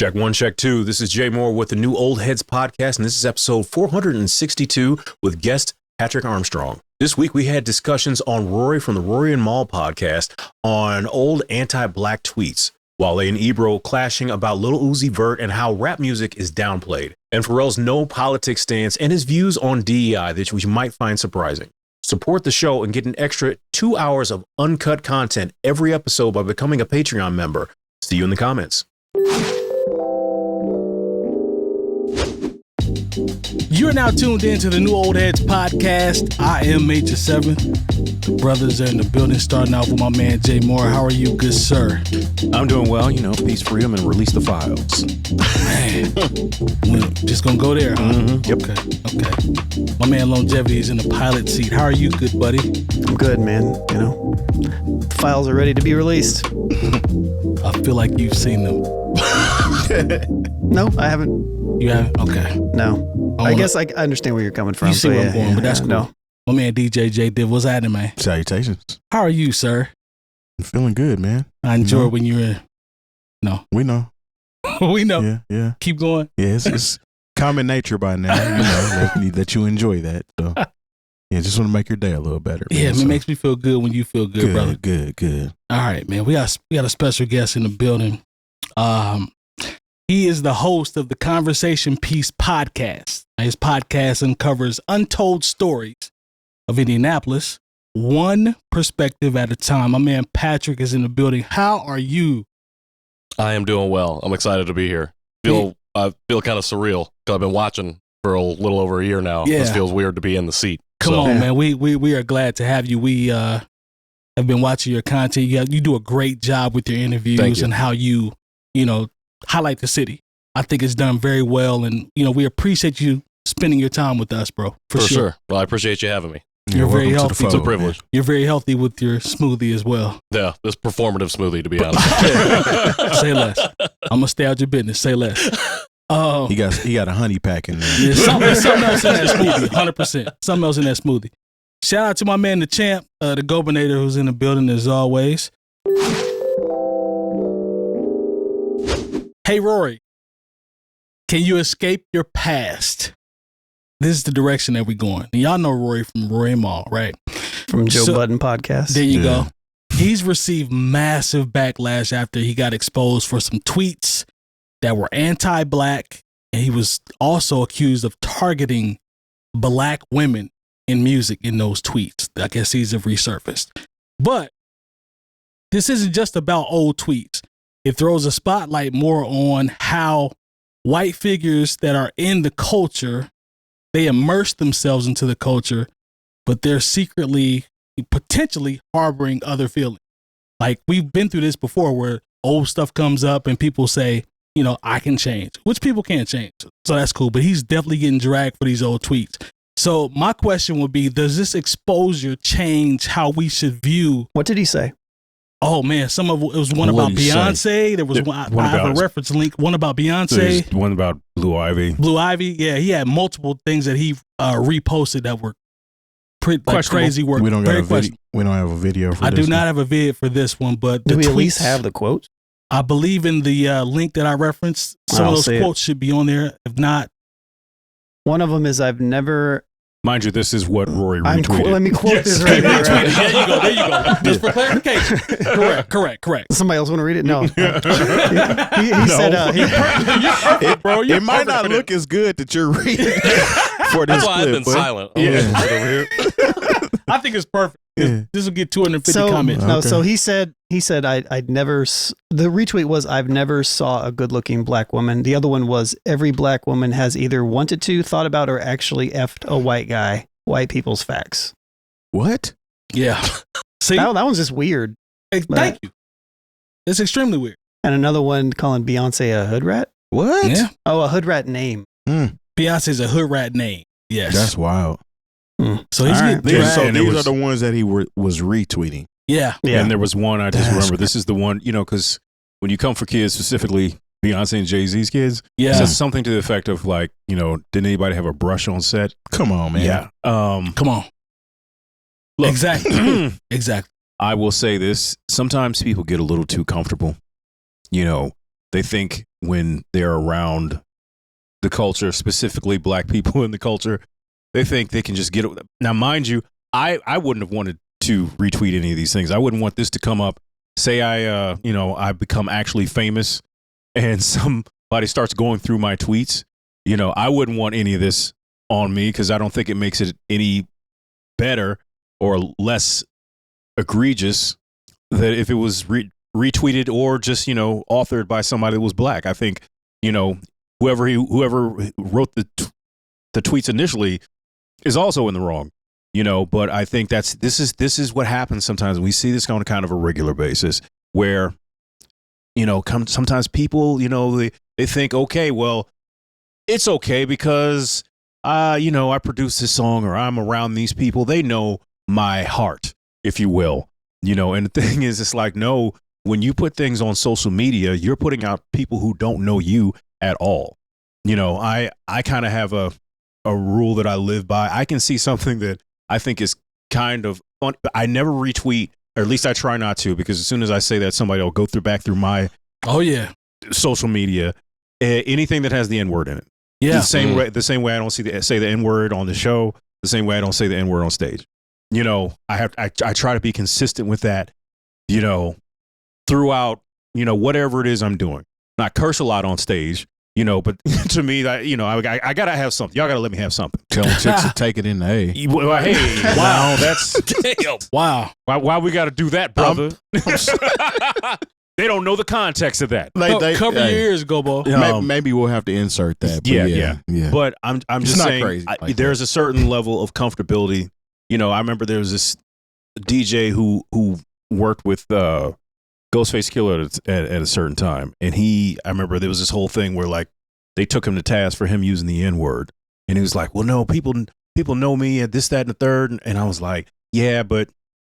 Check one, check two. This is Jay Moore with the New Old Heads podcast, and this is episode 462 with guest Patrick Armstrong. This week we had discussions on Rory from the Rory Mal podcast on old anti-black tweets. Wale and Ebro clashing about Lil Uzi Vert and how rap music is downplayed, and Pharrell's no politics stance and his views on DEI that you might find surprising. Support the show and get an extra 2 hours of uncut content every episode by becoming a Patreon member. See you in the comments. You're now tuned in to the New Old Heads podcast. I am Major 7. The brothers are in the building, starting off with my man Jay Moore. How are you, good sir? I'm doing well, peace, freedom, and release the files. Man, we're just gonna go there, huh? Mm-hmm. Yep. Okay. My man Lonegevity is in the pilot seat. How are you, good buddy? I'm good, man. The files are ready to be released. I feel like you've seen them. No, I haven't. You haven't? Okay. No. I guess I understand where you're coming from. You see where I'm going, but that's cool. No. My man DJ Jay Diff, what's happening, man? Salutations. How are you, sir? I'm feeling good, man. I enjoy when you're in. No. We know. We know. Yeah. Keep going. Yeah, it's common nature by now, that you enjoy that. So, yeah, just want to make your day a little better. Man. Yeah, it makes me feel good when you feel good, brother. Good. All right, man. We got a special guest in the building. He is the host of the Conversation Piece podcast. His podcast uncovers untold stories of Indianapolis, one perspective at a time. My man Patrick is in the building. How are you? I am doing well. I'm excited to be here. I feel kind of surreal because I've been watching for a little over a year now. Yeah. This feels weird to be in the seat. Come on, man. We are glad to have you. We have been watching your content. You do a great job with your interviews and how you highlight the city. I think it's done very well, and we appreciate you spending your time with us, bro. For sure. Well, I appreciate you having me. You're very healthy. It's a privilege. You're very healthy with your smoothie as well. Yeah, this performative smoothie, to be honest. Say less. I'm gonna stay out your business. Say less. He got a honey pack in there. Yeah, something else in that smoothie. 100%. Something else in that smoothie. Shout out to my man, the champ, the Gobinator, who's in the building as always. Hey, Rory, can you escape your past? This is the direction that we're going. And y'all know Rory from Rory Mal, right? From Joe Budden podcast. There you go. He's received massive backlash after he got exposed for some tweets that were anti-black. And he was also accused of targeting black women in music in those tweets. I guess these have resurfaced. But this isn't just about old tweets. It throws a spotlight more on how white figures that are in the culture, they immerse themselves into the culture, but they're secretly, potentially harboring other feelings. Like we've been through this before where old stuff comes up and people say, I can change, which people can't change. So that's cool. But he's definitely getting dragged for these old tweets. So my question would be, does this exposure change how we should view? What did he say? Oh man, it was one about Beyonce. There was one I have a reference link. One about Beyonce. There's one about Blue Ivy. Yeah, he had multiple things that he reposted that were pretty crazy work. We don't have a video for this. I do not have a vid for this one, but do we at least have the quotes? I believe in the link that I referenced. Some of those quotes should be on there. If not, one of them is I've never. Mind you, this is what Rory retweeted. Let me quote this right here. There you go. Just for clarification. Correct. Somebody else want to read it? No. He said, bro, it might not look as good that you're reading for this That's why I've been silent. Yeah. I think it's perfect. Yeah. This will get 250 comments. No, so he said I'd never. The retweet was I've never saw a good looking black woman. The other one was every black woman has either wanted to, thought about, or actually effed a white guy. White people's facts. What? Yeah. See, that one's just weird. Thank you. It's extremely weird. And another one calling Beyonce a hood rat. What? Yeah. Oh, a hood rat name. Beyonce's a hood rat name. Yes. That's wild. So he's getting these are the ones that he was retweeting. Yeah. And there was one I just remember. This is the one, because when you come for kids, specifically Beyonce and Jay-Z's kids, it says something to the effect of like, didn't anybody have a brush on set? Come on, man. Yeah. Come on. Look. Exactly. I will say this. Sometimes people get a little too comfortable. They think when they're around the culture, specifically black people in the culture. They think they can just get it. Now, mind you, I wouldn't have wanted to retweet any of these things. I wouldn't want this to come up. Say I become actually famous and somebody starts going through my tweets. I wouldn't want any of this on me because I don't think it makes it any better or less egregious that if it was retweeted or just, authored by somebody that was black. I think, whoever wrote the tweets initially is also in the wrong, but I think this is what happens sometimes. We see this on kind of a regular basis where, sometimes people, they think, okay, well, it's okay because, I produce this song or I'm around these people. They know my heart, if you will, and the thing is, it's like, no, when you put things on social media, you're putting out people who don't know you at all. I kind of have a rule that I live by. I can see something that I think is kind of fun. I never retweet, or at least I try not to, because as soon as I say that, somebody will go back through my social media, anything that has the N-word in it. Yeah. The same way I don't say the N-word on the show, the same way I don't say the N-word on stage. I try to be consistent with that, throughout, whatever it is I'm doing. I curse a lot on stage, but to me, I gotta have something. Y'all gotta let me have something. Tell chicks to take it in the A. Well, hey, wow, that's damn. Wow. Why we gotta do that, brother? They don't know the context of that. Cover your ears, Gobo. Maybe we'll have to insert that. But yeah. But I'm just saying, crazy there's a certain level of comfortability. I remember there was this DJ who worked with Ghostface Killer at a certain time, and I remember there was this whole thing where like they took him to task for him using the N-word, and he was like, "Well, no, people know me at this, that, and the third," and I was like, "Yeah, but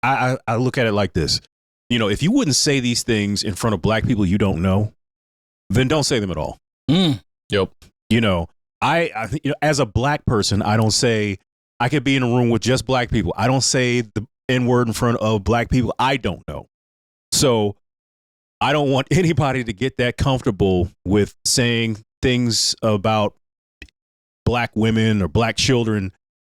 I look at it like this." If you wouldn't say these things in front of black people you don't know, then don't say them at all. Yep. I think, as a black person, I don't say, I could be in a room with just black people. I don't say the N-word in front of black people I don't know. So I don't want anybody to get that comfortable with saying things about black women or black children,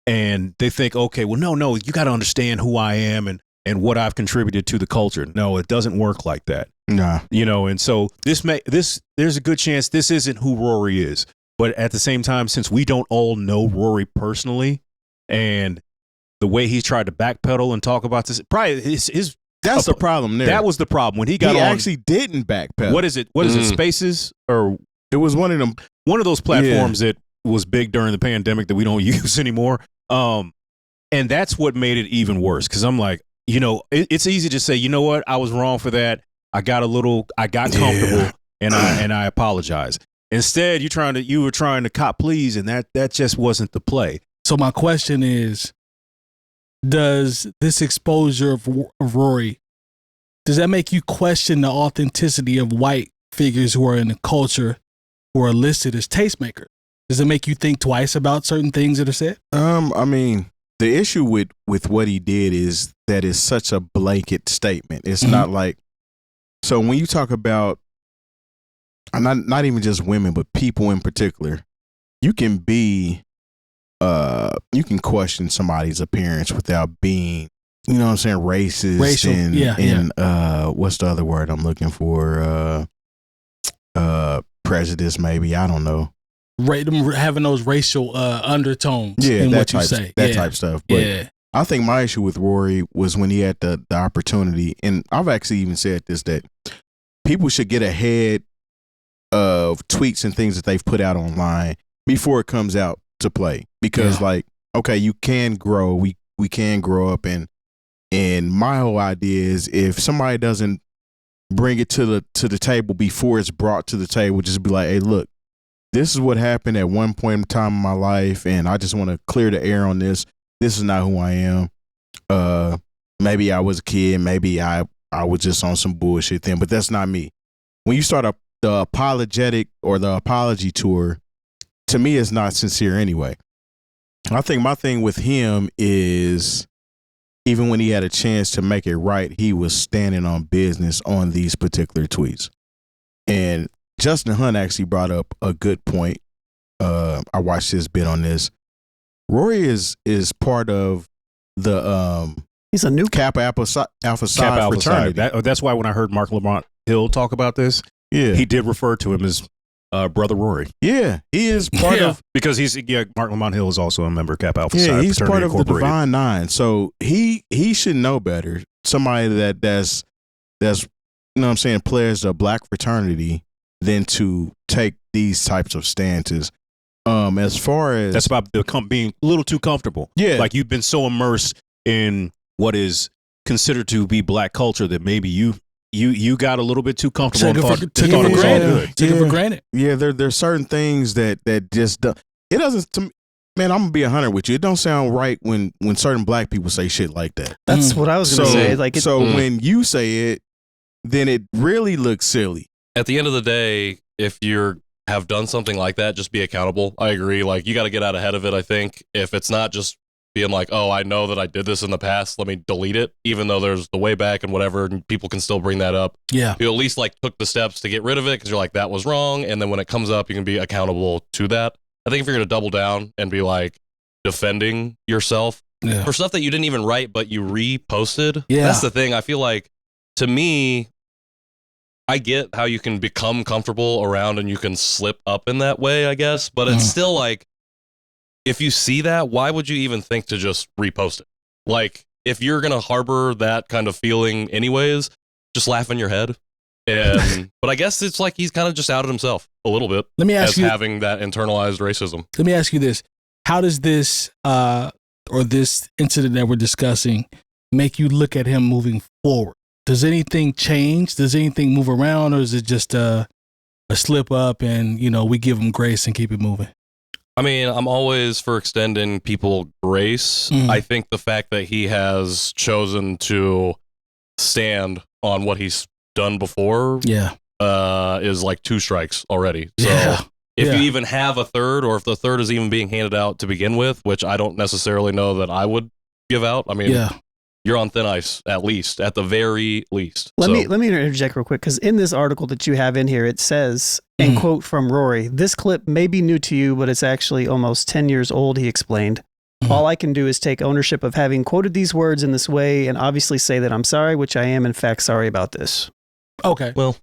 and they think, okay, well, no, you got to understand who I am and what I've contributed to the culture. No, it doesn't work like that. Nah. And so there's a good chance this isn't who Rory is. But at the same time, since we don't all know Rory personally, and the way he tried to backpedal and talk about this, probably that's the problem there. That was the problem when he got on. He actually didn't backpedal. What is it? Spaces? Or it was one of those platforms that was big during the pandemic that we don't use anymore. And that's what made it even worse. Because I'm like, it's easy to say, you know what, I was wrong for that. I got comfortable and I apologize. Instead, you were trying to cop please, and that just wasn't the play. So my question is, does this exposure of Rory, does that make you question the authenticity of white figures who are in the culture who are listed as tastemakers? Does it make you think twice about certain things that are said? I mean, the issue with what he did is that it's such a blanket statement. It's not like, so when you talk about, not even just women, but people in particular, you can question somebody's appearance without being, racist. Racial, and what's the other word I'm looking for? Prejudice, maybe. I don't know. Having those racial undertones in what you say. That type stuff. But I think my issue with Rory was when he had the opportunity, and I've actually even said this, that people should get ahead of tweets and things that they've put out online before it comes out to play. Because okay, you can grow. We can grow up, and my whole idea is if somebody doesn't bring it to the table before it's brought to the table, just be like, hey, look, this is what happened at one point in time in my life, and I just want to clear the air on this. This is not who I am. Maybe I was a kid. Maybe I was just on some bullshit then, but that's not me. When you start the apologetic or the apology tour, to me, it's not sincere anyway. I think my thing with him is, even when he had a chance to make it right, he was standing on business on these particular tweets. And Justin Hunt actually brought up a good point. I watched his bit on this. Rory is part of the he's a new Kappa Alpha Psi fraternity. That's why when I heard Mark Lamont Hill talk about this, he did refer to him as brother Rory. Yeah, he is part of, because Mark Lamont Hill is also a member of Kappa Alpha Psi. Yeah, he's part of the Incorporated. Divine Nine. So he should know better. Somebody that's you know what I'm saying, pledged a black fraternity than to take these types of stances. As far as That's about being a little too comfortable. Yeah. Like you've been so immersed in what is considered to be black culture that maybe you got a little bit too comfortable and thought it was all good. Took it for granted. Yeah, there's certain things that just it doesn't. Man, I'm gonna be 100 with you. It don't sound right when certain black people say shit like that. That's what I was going to say. Like, when you say it, then it really looks silly. At the end of the day, if you have done something like that, just be accountable. I agree. Like, you got to get out ahead of it, I think. If it's not just being like, oh, I know that I did this in the past, let me delete it, even though there's the way back and whatever, and people can still bring that up. Yeah. You at least like took the steps to get rid of it because you're like, that was wrong. And then when it comes up, you can be accountable to that. I think if you're going to double down and be like defending yourself for stuff that you didn't even write, but you reposted, that's the thing. I feel like, to me, I get how you can become comfortable around and you can slip up in that way, I guess. But it's still like, if you see that, why would you even think to just repost it? Like, if you're going to harbor that kind of feeling anyways, just laugh in your head. And but I guess it's like he's kind of just outed himself a little bit. Let me ask you, having that internalized racism. Let me ask you this. How does this or this incident that we're discussing make you look at him moving forward? Does anything change? Does anything move around, or is it just a slip up and, you know, we give him grace and keep it moving? I mean, I'm always for extending people grace. I think the fact that he has chosen to stand on what he's done before is like 2 strikes already. So if you even have a third, or if the third is even being handed out to begin with, which I don't necessarily know that I would give out. I mean, you're on thin ice, at the very least. Let me interject real quick, because in this article that you have in here, it says, and quote from Rory, "This clip may be new to you, but it's actually almost 10 years old," he explained. "All I can do is take ownership of having quoted these words in this way and obviously say that I'm sorry, which I am in fact sorry about this." Okay. Well,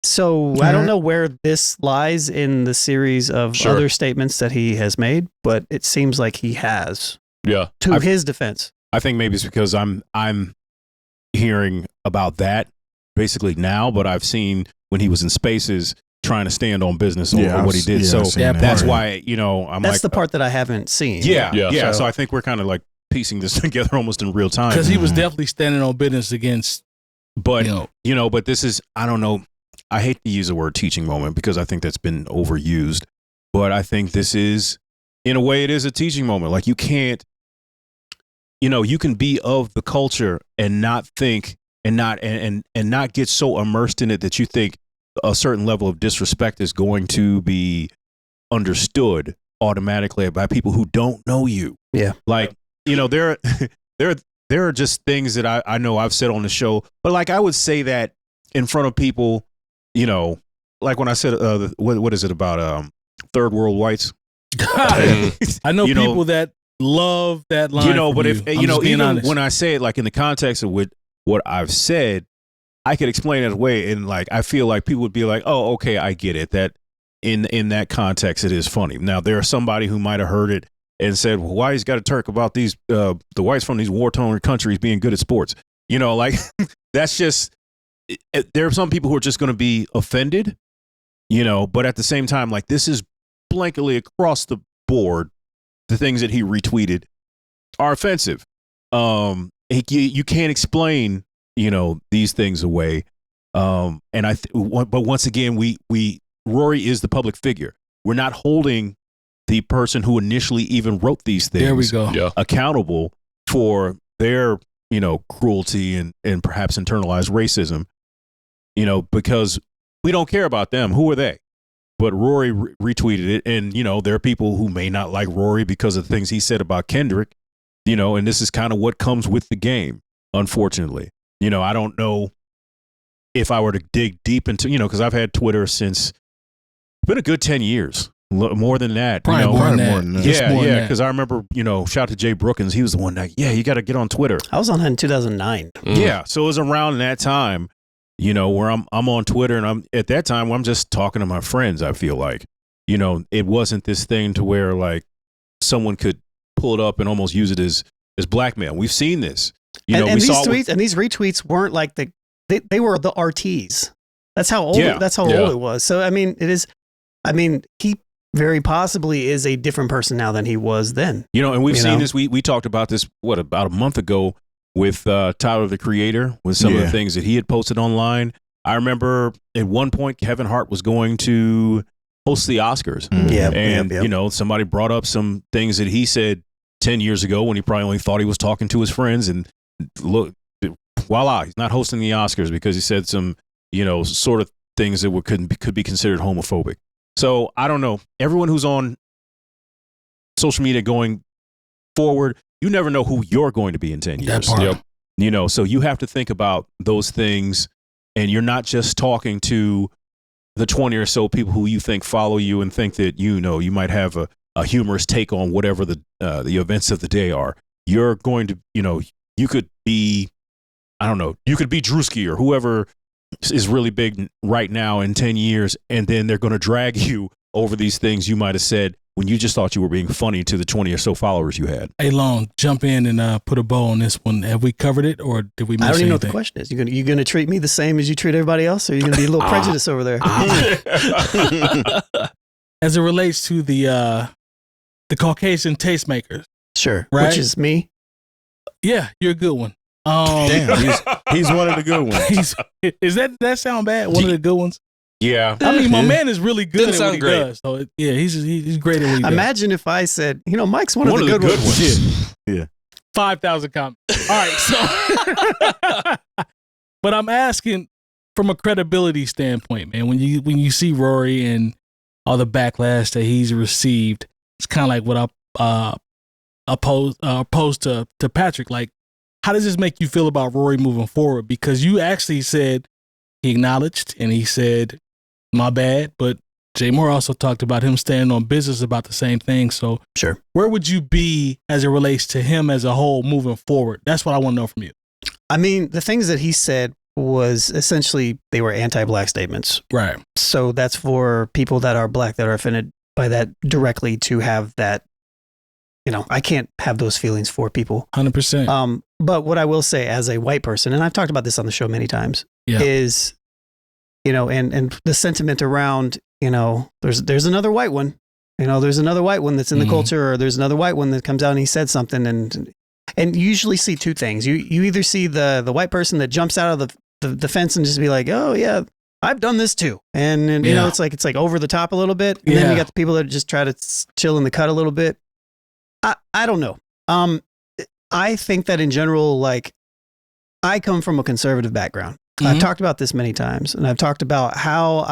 so I don't know where this lies in the series of other statements that he has made, but it seems like he has. Yeah. To his defense. I think maybe it's because I'm hearing about that basically now, but I've seen when he was in Spaces trying to stand on business on what he did. So that's why, you know, that's the part that I haven't seen. Yeah. So I think we're kind of like piecing this together almost in real time. Because he was definitely standing on business against, but but this is, I don't know. I hate to use the word teaching moment because I think that's been overused, but I think this is, in a way, it is a teaching moment. Like, you can't, you know, you can be of the culture and not think and not get so immersed in it that you think a certain level of disrespect is going to be understood automatically by people who don't know you. Yeah. Like, you know, there are just things that I know I've said on the show, but like I would say that in front of people, you know, like when I said, what is it about third world whites? I know people that love that line. You know, but if you know, even honest. when I say it, like in the context of what I've said, I could explain it away, and like I feel like people would be like, "Oh, okay, I get it." That in that context, it is funny. Now, there's somebody who might have heard it and said, "Well, why he's got to talk about these the whites from these war-torn countries being good at sports?" You know, like that's just. There are some people who are just going to be offended, you know, but at the same time, like, this is blankly across the board. The things that he retweeted are offensive. You can't explain, you know, these things away. But once again, Rory is the public figure. We're not holding the person who initially even wrote these things accountable for their, you know, cruelty and perhaps internalized racism, you know, because we don't care about them. Who are they? But Rory retweeted it. And, you know, there are people who may not like Rory because of the things he said about Kendrick, you know, and this is kind of what comes with the game, unfortunately. You know, I don't know if I were to dig deep into, you know, because I've had Twitter since been a good 10 years. More than that. Probably more than that. Yeah. Because I remember, shout out to Jay Brookins. He was the one that, you got to get on Twitter. I was on that in 2009. Yeah. So it was around that time, where I'm on Twitter, and I'm at that time I'm just talking to my friends. I feel like, it wasn't this thing to where like someone could pull it up and almost use it as blackmail. We've seen this. And these tweets and these retweets weren't like they were the RTs. That's how old old it was. So I mean, he very possibly is a different person now than he was then. And we've seen this. We talked about this about a month ago with Tyler the Creator, with some of the things that he had posted online. I remember at one point Kevin Hart was going to host the Oscars. Somebody brought up some things that he said 10 years ago when he probably only thought he was talking to his friends, and look, voila, he's not hosting the Oscars because he said some, sort of things that could be considered homophobic. So I don't know. Everyone who's on social media going forward, you never know who you're going to be in 10 years. Yep. So you have to think about those things, and you're not just talking to the 20 or so people who you think follow you and think that, you might have a humorous take on whatever the events of the day are. You're going to, you could be, I don't know, you could be Drewski or whoever is really big right now in 10 years, and then they're going to drag you over these things you might have said when you just thought you were being funny to the 20 or so followers you had. Hey, Long, jump in and put a bow on this one. Have we covered it, or did we miss anything? I don't even know what the question is. You going to treat me the same as you treat everybody else, or are you going to be a little prejudiced over there? As it relates to the Caucasian tastemakers. Sure. Right? Which is me. Yeah, you're a good one. Damn, he's one of the good ones. Is that sound bad? One of the good ones? Yeah. I mean, my man is really good at what he great. does. So he's great at what he does. Imagine if I said, Mike's one of the good ones. Yeah. 5,000 comments. All right, so but I'm asking from a credibility standpoint, man. When you see Rory and all the backlash that he's received, it's kind of like what I opposed to Patrick. Like, how does this make you feel about Rory moving forward? Because you actually said he acknowledged and he said, my bad. But Jay Moore also talked about him standing on business about the same thing. So sure, where would you be as it relates to him as a whole moving forward? That's what I want to know from you. I mean, the things that he said was essentially, they were anti-black statements. Right. So that's for people that are black that are offended by that directly to have that. I can't have those feelings for people. 100%. But what I will say as a white person, and I've talked about this on the show many times, is, and the sentiment around, there's another white one, there's another white one that's in the culture, or there's another white one that comes out and he said something, and you usually see two things. You either see the white person that jumps out of the fence and just be like, oh yeah, I've done this too, and it's like over the top a little bit, and then you got the people that just try to chill in the cut a little bit. I don't know. I think that in general, like, I come from a conservative background. I've talked about this many times, and I've talked about how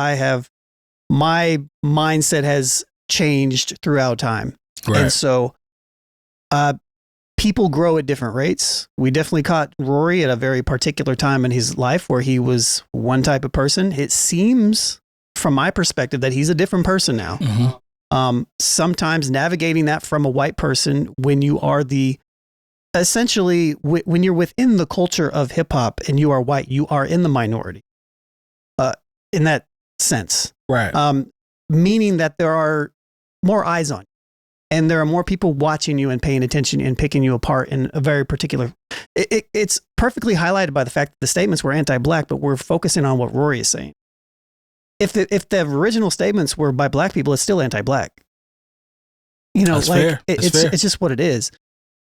my mindset has changed throughout time. Right. And so, people grow at different rates. We definitely caught Rory at a very particular time in his life where he was one type of person. It seems, from my perspective, that he's a different person now. Mm-hmm. Sometimes navigating that from a white person when you are essentially when you're within the culture of hip hop and you are white, you are in the minority, in that sense. Right. Meaning that there are more eyes on you and there are more people watching you and paying attention and picking you apart in a very particular, it's perfectly highlighted by the fact that the statements were anti-black, but we're focusing on what Rory is saying. If the original statements were by black people, it's still anti-black. That's fair. It's just what it is.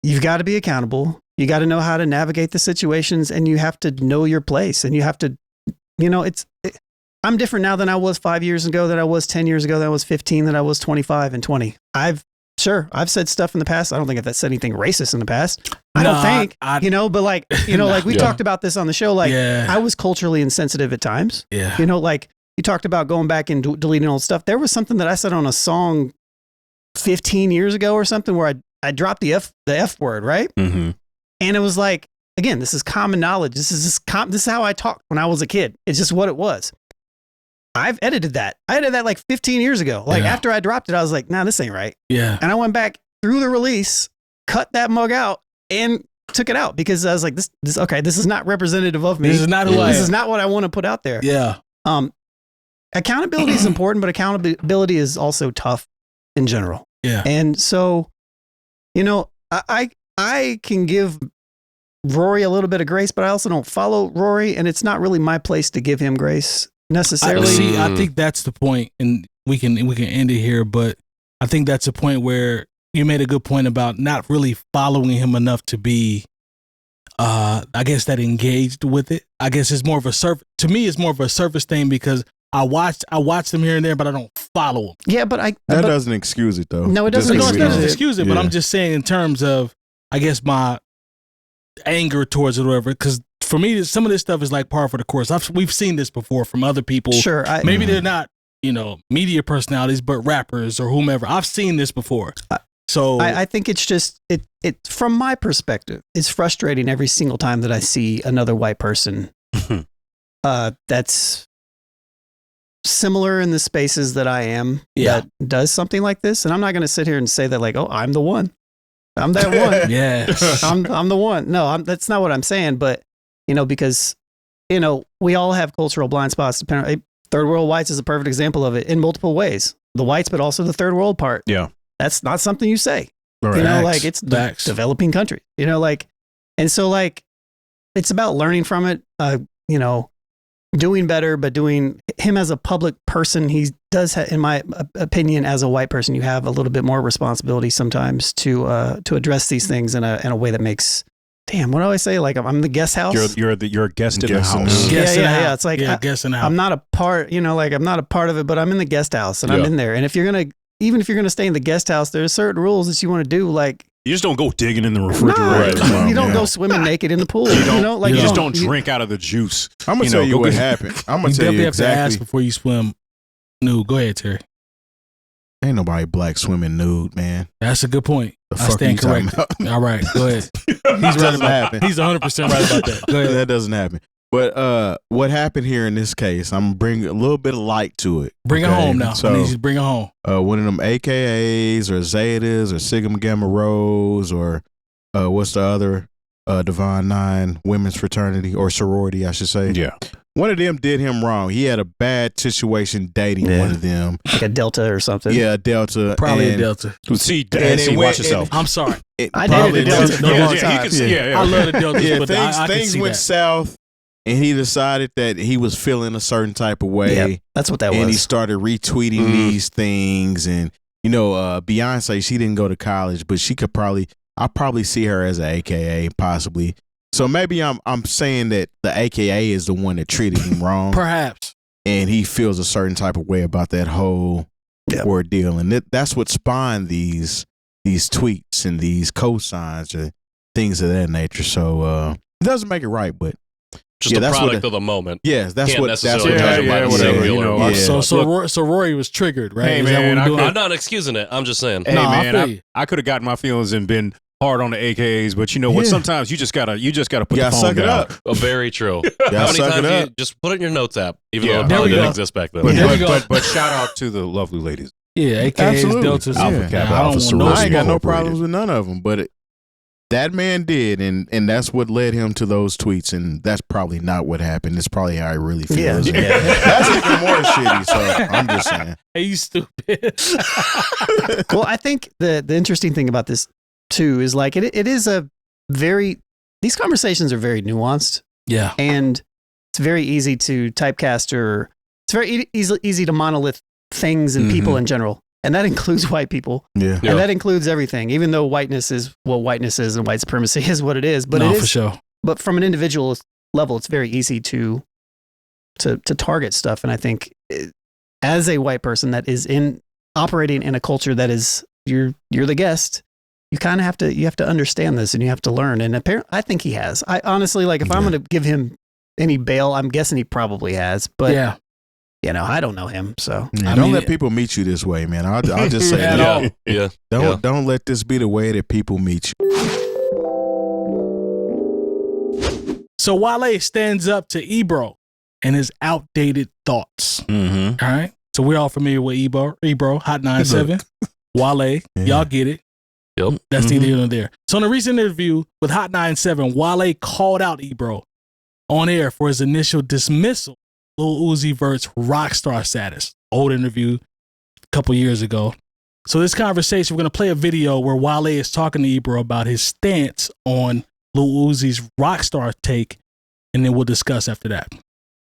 You've got to be accountable. You got to know how to navigate the situations, and you have to know your place. And you have to, I'm different now than I was 5 years ago, than I was 10 years ago, than I was 15, than I was 25 and 20. I've said stuff in the past. I don't think I've said anything racist in the past. I don't think, but like, like we talked about this on the show. Like, I was culturally insensitive at times. Yeah. Like, you talked about going back and deleting old stuff. There was something that I said on a song 15 years ago or something where I dropped the F word, right? Mm-hmm. And it was like, again, this is common knowledge. This is how I talked when I was a kid. It's just what it was. I've edited that. I edited that like 15 years ago. Like after I dropped it, I was like, nah, this ain't right. Yeah. And I went back through the release, cut that mug out, and took it out because I was like, this is not representative of me. This is not who I am. This is not what I want to put out there. Yeah. Accountability is important, but accountability is also tough in general. Yeah. And so, you know, I can give Rory a little bit of grace, but I also don't follow Rory, and it's not really my place to give him grace necessarily. I think that's the point, and we can end it here, but I think that's a point where you made a good point about not really following him enough to be, I guess, that engaged with it. I guess it's more of a to me, it's more of a surface thing because I watch them here and there, but I don't follow them. Yeah, but that doesn't excuse it though. No, it doesn't. No, it doesn't excuse it. But I'm just saying in terms of, I guess, my anger towards it or whatever. Because for me, some of this stuff is like par for the course. We've seen this before from other people. Sure, maybe they're not, media personalities, but rappers or whomever. I've seen this before. So I think it's just it from my perspective, it's frustrating every single time that I see another white person that's similar in the spaces that I am that does something like this. And I'm not going to sit here and say that like, oh, I'm the one. I'm that one. Yes. I'm the one. No, that's not what I'm saying. But, because, we all have cultural blind spots. Third world whites is a perfect example of it in multiple ways. The whites, but also the third world part. Yeah. That's not something you say. Right. Like it's developing country, and so like it's about learning from it, doing better, but doing him as a public person. He does, in my opinion, as a white person, you have a little bit more responsibility sometimes to address these things in a way that makes. Damn, what do I say? Like I'm the guest house. You're a guest in the house. Yeah. It's like guest in the house. I'm not a part. I'm not a part of it, but I'm in the guest house and I'm in there. And even if you're gonna stay in the guest house, there's certain rules that you want to do. Like you just don't go digging in the refrigerator. No, you don't go swimming naked in the pool. You just don't drink out of the juice. I'm gonna tell you what happened. I'm gonna tell you have to ask before you swim nude. Go ahead, Terry. Ain't nobody black swimming nude, man. That's a good point. I stand corrected. All right, go ahead. He's right about that. He's 100% right about that. Go ahead. That doesn't happen. But what happened here in this case, I'm bringing a little bit of light to it. Bring it home now. So, I need you to bring it home. One of them AKAs or Zetas or Sigma Gamma Rhos or what's the other Divine Nine women's fraternity or sorority, I should say. Yeah. One of them did him wrong. He had a bad situation dating one of them. Like a Delta or something. Yeah, a Delta. Probably a Delta. See, watch yourself. I'm sorry. I dated a Delta. I love the Delta. Yeah, but things went south. And he decided that he was feeling a certain type of way. Yep, that's what that was. And he started retweeting these things. And, Beyonce, she didn't go to college, but I'll probably see her as an AKA, possibly. So maybe I'm saying that the AKA is the one that treated him wrong. Perhaps. And he feels a certain type of way about that whole ordeal. And that's what spawned these tweets and these cosigns or things of that nature. So it doesn't make it right, but. Just a product of the moment. Yes, that's Can't what. necessarily judge it by the singular. So Rory was triggered, right? Hey, man, I'm not excusing it. I'm just saying. Hey, man, I could have gotten my feelings and been hard on the AKAs, but you know what? Sometimes you just gotta put the phone down. Very true. How many times you just put it in your notes app, even though it probably didn't exist back then. But shout out to the lovely ladies. Yeah, AKAs, Deltas, Alpha Kappa, Alpha Sorority. I ain't got no problems with none of them, but that man did, and that's what led him to those tweets, and that's probably not what happened. It's probably how he really feels. Yeah. That's even more shitty, so I'm just saying. Hey, you stupid. Well, I think the interesting thing about this, too, is like it is these conversations are very nuanced. Yeah. And it's very easy to typecast it's very easy to monolith things and people in general. And that includes white people. Yeah. And that includes everything, even though whiteness is what whiteness is and white supremacy is what it is. But it is, for sure. But from an individual level, it's very easy to target stuff. And I think as a white person that is operating in a culture that is you're the guest, you kind of have to understand this and you have to learn. And apparently, I think he has. I honestly, like, if I'm going to give him any bail, I'm guessing he probably has. But yeah. I don't know him, so don't let people meet you this way, man. I'll just say that. Yeah. Don't let this be the way that people meet you. So Wale stands up to Ebro and his outdated thoughts. Mm-hmm. All right. So we're all familiar with Ebro, Hot 97, Wale. Y'all get it. Yep. That's neither here nor there. So in a recent interview with Hot 97, Wale called out Ebro on air for his initial dismissal of Lil Uzi Vert's rockstar status. Old interview a couple years ago. So this conversation, we're going to play a video where Wale is talking to Ebro about his stance on Lil Uzi's rockstar take, and then we'll discuss after that.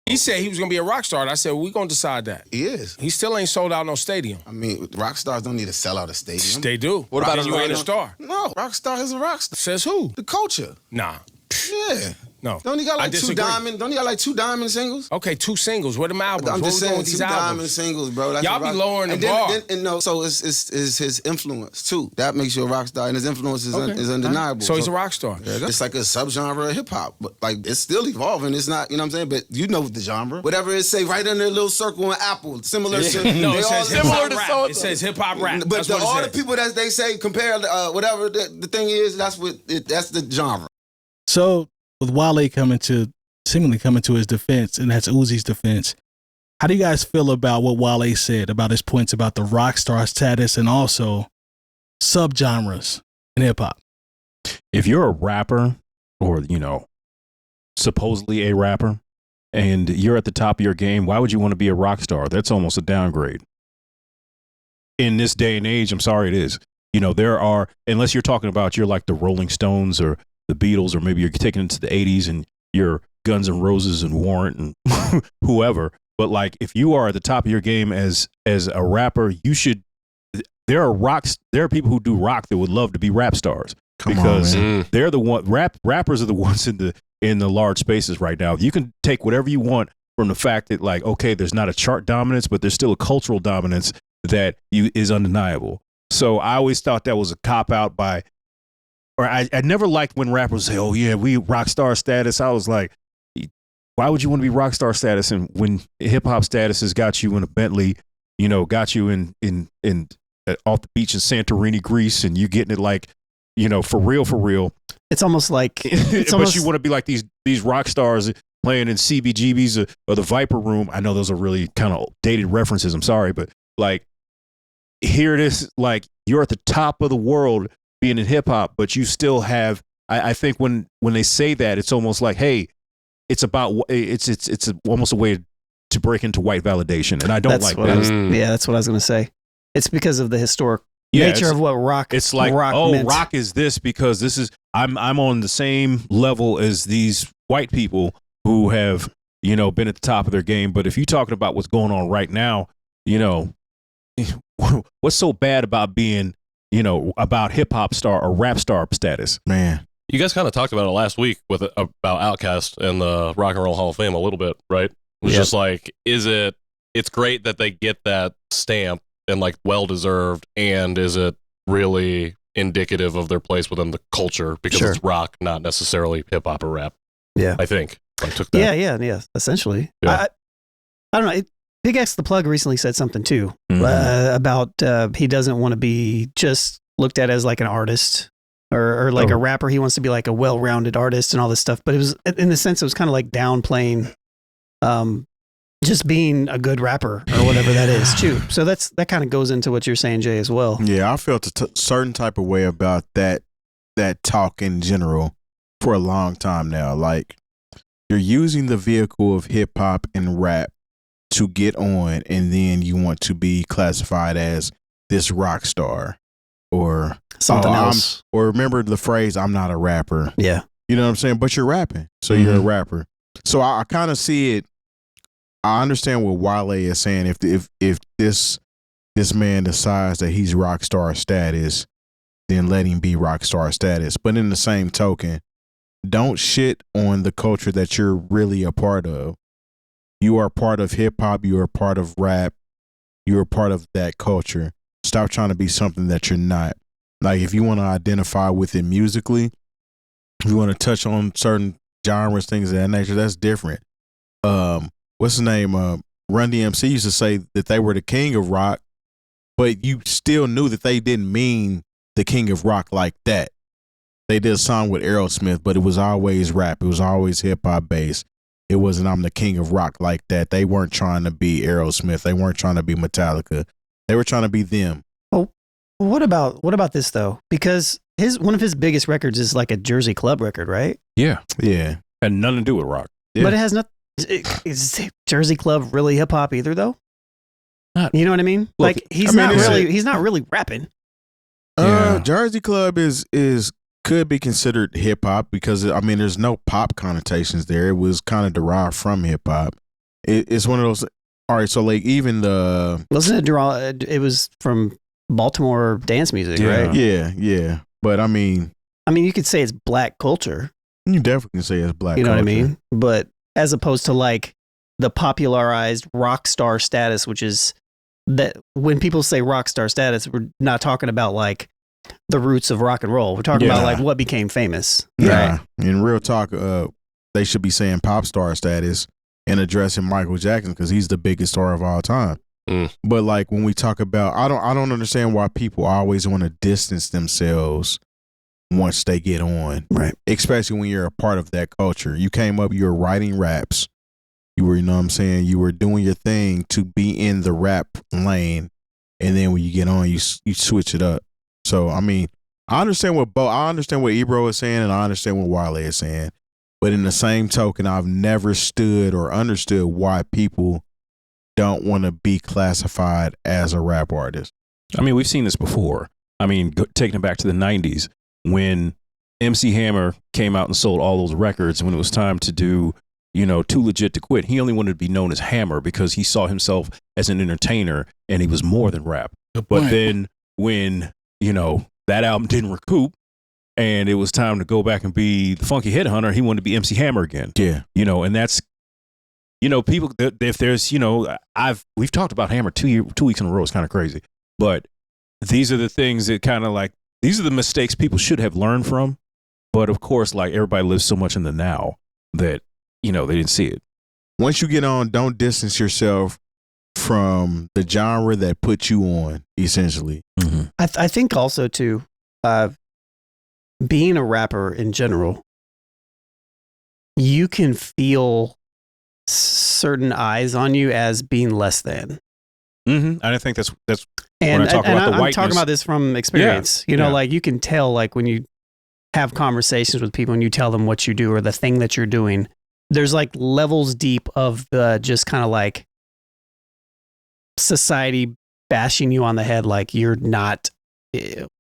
He said he was going to be a rock star, and I said, we're going to decide that. He is. He still ain't sold out no stadium. I mean, rock stars don't need to sell out a stadium. They do. What about you ain't a star? No, rock star is a rock star. Says who? The culture. Nah. Yeah. No. Don't he got I like disagree. Don't he got like 2 diamond singles? Okay, 2 singles. Where them albums? I'm What just we doing saying, with 2 these diamond albums? singles, bro. That's Y'all a rock- be lowering the and bar. And no, so it's his influence too. That makes you a rock star, and his influence is, Okay. is undeniable. So he's a rock star. It's like a subgenre of hip hop, but like it's still evolving. It's not, you know what I'm saying? But you know the genre. Whatever it say, right under a little circle in Apple, similar to No, they it all says hip hop similar to rap. so- It says hip hop rap. But That's what it all says. the people that they say compare whatever the thing is, that's the genre. So with Wale seemingly coming to his defense, and that's Uzi's defense, how do you guys feel about what Wale said about his points about the rock star status and also subgenres in hip hop? If you're a rapper or, supposedly a rapper and you're at the top of your game, why would you want to be a rock star? That's almost a downgrade. In this day and age, I'm sorry, it is. There are, unless you're talking about you're like the Rolling Stones or the Beatles, or maybe you're taking it to the 80s and you're Guns N' Roses and Warrant and whoever. But like, if you are at the top of your game as a rapper, you should. There are people who do rock that would love to be rap stars because they're the one. Rappers are the ones in the large spaces right now. You can take whatever you want from the fact that, like, okay, there's not a chart dominance, but there's still a cultural dominance that is undeniable. So I always thought that was a cop out I never liked when rappers say, "Oh yeah, we rock star status." I was like, why would you want to be rock star status? And when hip hop status has got you in a Bentley, got you in off the beach in Santorini, Greece, and you getting it like, for real. It's almost like but you want to be like these rock stars playing in CBGB's or the Viper Room. I know those are really kind of dated references. I'm sorry, but like, here it is. Like, you're at the top of the world being in hip hop, but you still have. I think when they say that, it's almost like, hey, it's almost a way to break into white validation, and I don't like that. That's what I was going to say. It's because of the historic nature of what rock. It's like, meant. rock is this because this is I'm on the same level as these white people who have been at the top of their game. But if you're talking about what's going on right now, what's so bad about being about hip hop star or rap star status, man? You guys kind of talked about it last week about Outkast and the Rock and Roll Hall of Fame a little bit, right? It was just like, it's great that they get that stamp and like well-deserved, and is it really indicative of their place within the culture because it's rock, not necessarily hip hop or rap? Yeah. I think I took that. Yeah, essentially. Yeah. I don't know. Big X the Plug recently said something too about he doesn't want to be just looked at as like an artist or like a rapper. He wants to be like a well-rounded artist and all this stuff. But it was, in the sense, it was kind of like downplaying just being a good rapper or whatever that is too. So that kind of goes into what you're saying, Jay, as well. Yeah, I felt a certain type of way about that talk in general for a long time now. Like, you're using the vehicle of hip hop and rap to get on, and then you want to be classified as this rock star or something else. Or remember the phrase, "I'm not a rapper." Yeah. You know what I'm saying? But you're rapping. So you're a rapper. So I kind of see it. I understand what Wale is saying. If this man decides that he's rock star status, then let him be rock star status. But in the same token, don't shit on the culture that you're really a part of. You are part of hip hop. You are part of rap. You are part of that culture. Stop trying to be something that you're not. Like, if you want to identify with it musically, if you want to touch on certain genres, things of that nature, that's different. What's his name? Run DMC used to say that they were the king of rock, but you still knew that they didn't mean the king of rock like that. They did a song with Aerosmith, but it was always rap. It was always hip hop based. It wasn't I'm the king of rock like that. They weren't trying to be Aerosmith. They weren't trying to be Metallica. They were trying to be them. Oh, what about this though? Because one of his biggest records is like a Jersey club record, right? Yeah. Yeah. Had nothing to do with rock. Yeah. But it has nothing. Is Jersey club really hip hop either though? You know what I mean? Look, like he's I mean, he's not really rapping. Yeah. Jersey Club is could be considered hip hop because I mean there's no pop connotations there. It was kind of derived from hip hop. It's one of those. All right, so like even the Wasn't it it was from Baltimore dance music, right? yeah. But I mean you could say it's black culture. you definitely can say it's black. You know what I culture. mean? But as opposed to like the popularized rock star status, which is that when people say rock star status, we're not talking about like the roots of rock and roll. We're talking about like what became famous. Right. In real talk, they should be saying pop star status and addressing Michael Jackson because he's the biggest star of all time. But like when we talk about, I don't understand why people always want to distance themselves once they get on, Right. Especially when you're a part of that culture. You came up, you were writing raps, you were, you know what I'm saying, you were doing your thing to be in the rap lane, and then when you get on, you switch it up. So I mean, I understand what Ebro is saying, and I understand what Wale is saying. But in the same token, I've never stood or understood why people don't want to be classified as a rap artist. I mean, we've seen this before. I mean, taking it back to the 90s when MC Hammer came out and sold all those records, when it was time to do, Too Legit to Quit, he only wanted to be known as Hammer because he saw himself as an entertainer and he was more than rap. But then when, that album didn't recoup and it was time to go back and be the Funky Headhunter, he wanted to be MC Hammer again. Yeah. And that's, people, if there's, we've talked about Hammer 2 weeks in a row. It's kind of crazy. But these are the things that kind of like, these are the mistakes people should have learned from. But of course, like everybody lives so much in the now that, they didn't see it. Once you get on, don't distance yourself from the genre that put you on, essentially. Mm-hmm. I think also too, being a rapper in general, you can feel certain eyes on you as being less than. Mm-hmm. I think that's and when I talk about the I'm whiteness. talking about this from experience. Yeah. Like you can tell, like when you have conversations with people and you tell them what you do or the thing that you're doing, there's like levels deep of the just kind of like society bashing you on the head, like you're not.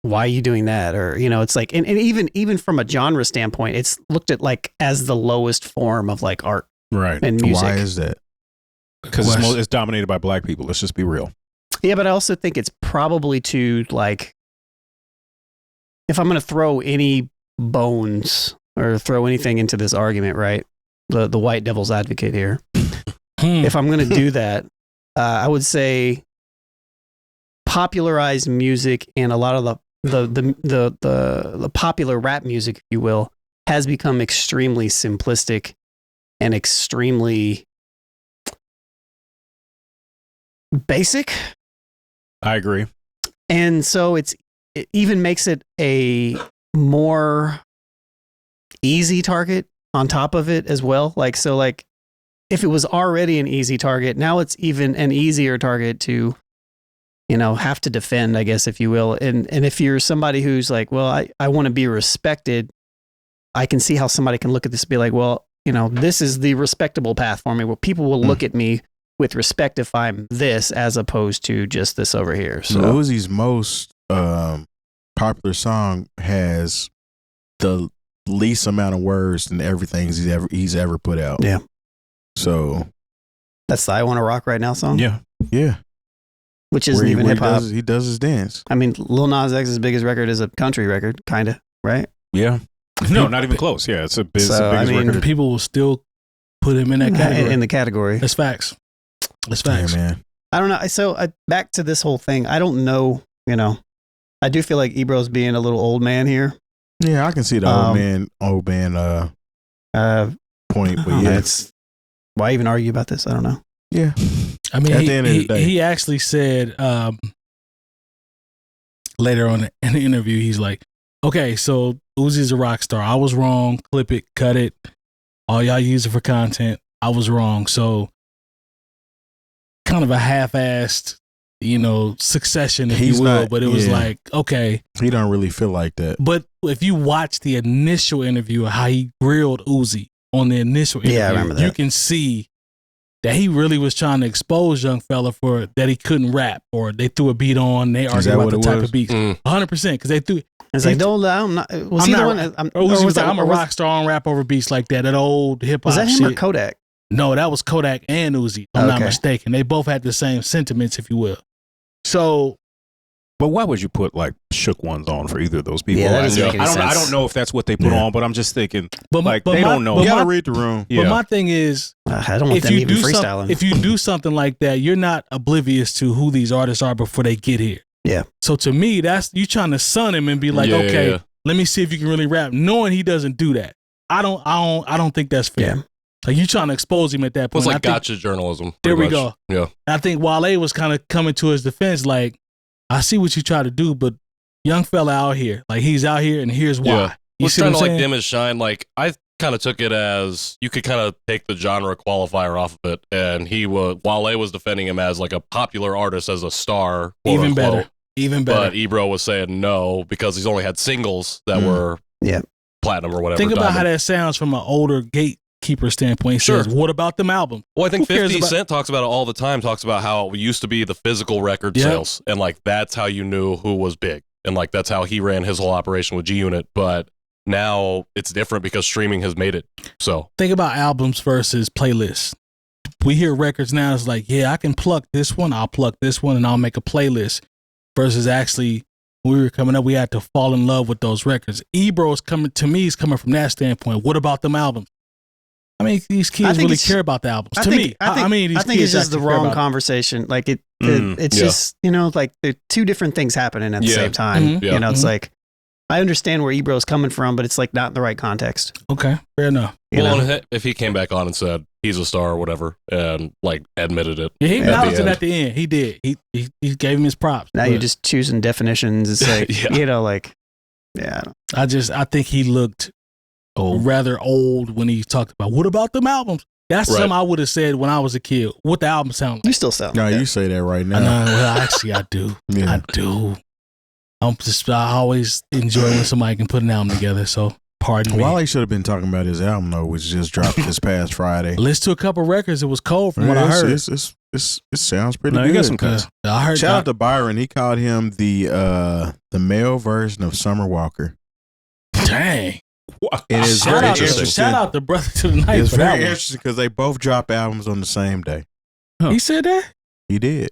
Why are you doing that? Or it's like, and even from a genre standpoint, it's looked at like as the lowest form of like art, right, and music. Why is that? Because it's dominated by black people. Let's just be real. Yeah, but I also think it's probably to like, if I'm going to throw any bones or throw anything into this argument, right? The white devil's advocate here. If I'm going to do that, I would say popularized music and a lot of the popular rap music, if you will, has become extremely simplistic and extremely basic. I agree. And so it even makes it a more easy target on top of it as well. Like, so like if it was already an easy target, now it's even an easier target to, have to defend, I guess, if you will. And if you're somebody who's like, well, I want to be respected, I can see how somebody can look at this and be like, well, this is the respectable path for me where people will look at me with respect if I'm this as opposed to just this over here. So Uzi's most popular song has the least amount of words than everything he's ever put out. Yeah. So that's the I Wanna Rock Right Now song? Yeah. Which isn't even hip hop. He does his dance. I mean, Lil Nas X's biggest record is a country record, kind of, right? Yeah. No, not even close. Yeah, it's the biggest record. People will still put him in that category. In the category. That's facts. That's facts. Yeah, man. I don't know. So back to this whole thing. I don't know, I do feel like Ebro's being a little old man here. Yeah, I can see the old man point, but yeah, it's why even argue about this? I don't know. Yeah, I mean, at the end of the day, he actually said later on in the interview, he's like, "Okay, so Uzi's a rock star. I was wrong. Clip it, cut it. All y'all use it for content. I was wrong. So kind of a half-assed, succession, if you will. But it was like, okay. He don't really feel like that. But if you watch the initial interview, how he grilled Uzi on the initial interview, I remember that. You can see that he really was trying to expose young fella for that he couldn't rap, or they threw a beat on, they argued about the type of beats. 100%, because they threw. It's like, don't allow him. Was he the one? Uzi was like, I'm a rock star, I don't rap over beats like that. That old hip hop. Was that him shit. or Kodak? No, that was Kodak and Uzi. If I'm not mistaken. They both had the same sentiments, if you will. So, but why would you put like shook ones on for either of those people? Yeah, that doesn't make any sense. I don't know if that's what they put on, but I'm just thinking, but they don't know. You gotta read the room. But my thing is, I don't want them even freestyling. If you do something like that, you're not oblivious to who these artists are before they get here. Yeah. So to me, that's you trying to sun him and be like, okay, let me see if you can really rap, knowing he doesn't do that. I don't think that's fair. Yeah. Like you trying to expose him at that point. It's like gotcha journalism. There we go. Yeah. I think Wale was kind of coming to his defense, like, I see what you try to do, but young fella out here, like he's out here, and here's why. Yeah. You see trying to like dim his shine. Like I kind of took it as you could kind of take the genre qualifier off of it, and Wale was defending him as like a popular artist, as a star. Even better. But Ebro was saying no because he's only had singles that were platinum or whatever. Think about how that sounds from an older gatekeeper standpoint. He says, what about them albums? Well, I think 50 Cent talks about it all the time, talks about how it used to be the physical record sales. And like that's how you knew who was big. And like that's how he ran his whole operation with G Unit. But now it's different because streaming has made it. So think about albums versus playlists. We hear records now, it's like, I can pluck this one, I'll pluck this one, and I'll make a playlist. Versus actually, when we were coming up, we had to fall in love with those records. Ebro's coming from that standpoint. What about them albums? I mean, these kids really care about the albums. I think it's just the wrong conversation. Like it's just, like there are two different things happening at the same time. Mm-hmm. It's like, I understand where Ebro's coming from, but it's like not in the right context. Okay, fair enough. If he came back on and said he's a star or whatever, and like admitted it, he acknowledged it at the end. He did. He gave him his props. Now you're just choosing definitions. It's like, I think he looked rather old when he talked about what about them albums. That's something I would have said when I was a kid. What the album sound like? You still sound. No, you say that right now. Well, actually, I do. Yeah. I do. I always enjoy when somebody can put an album together. So pardon me. Wale should have been talking about his album though, which just dropped this past Friday. Listen to a couple records. It was cold from what I heard. It sounds pretty good. You got some cuts. I heard. Shout out to Byron. He called him the male version of Summer Walker. Dang. It is shout out to Brother to the Night. It's very interesting because they both drop albums on the same day. Huh. He said that? He did.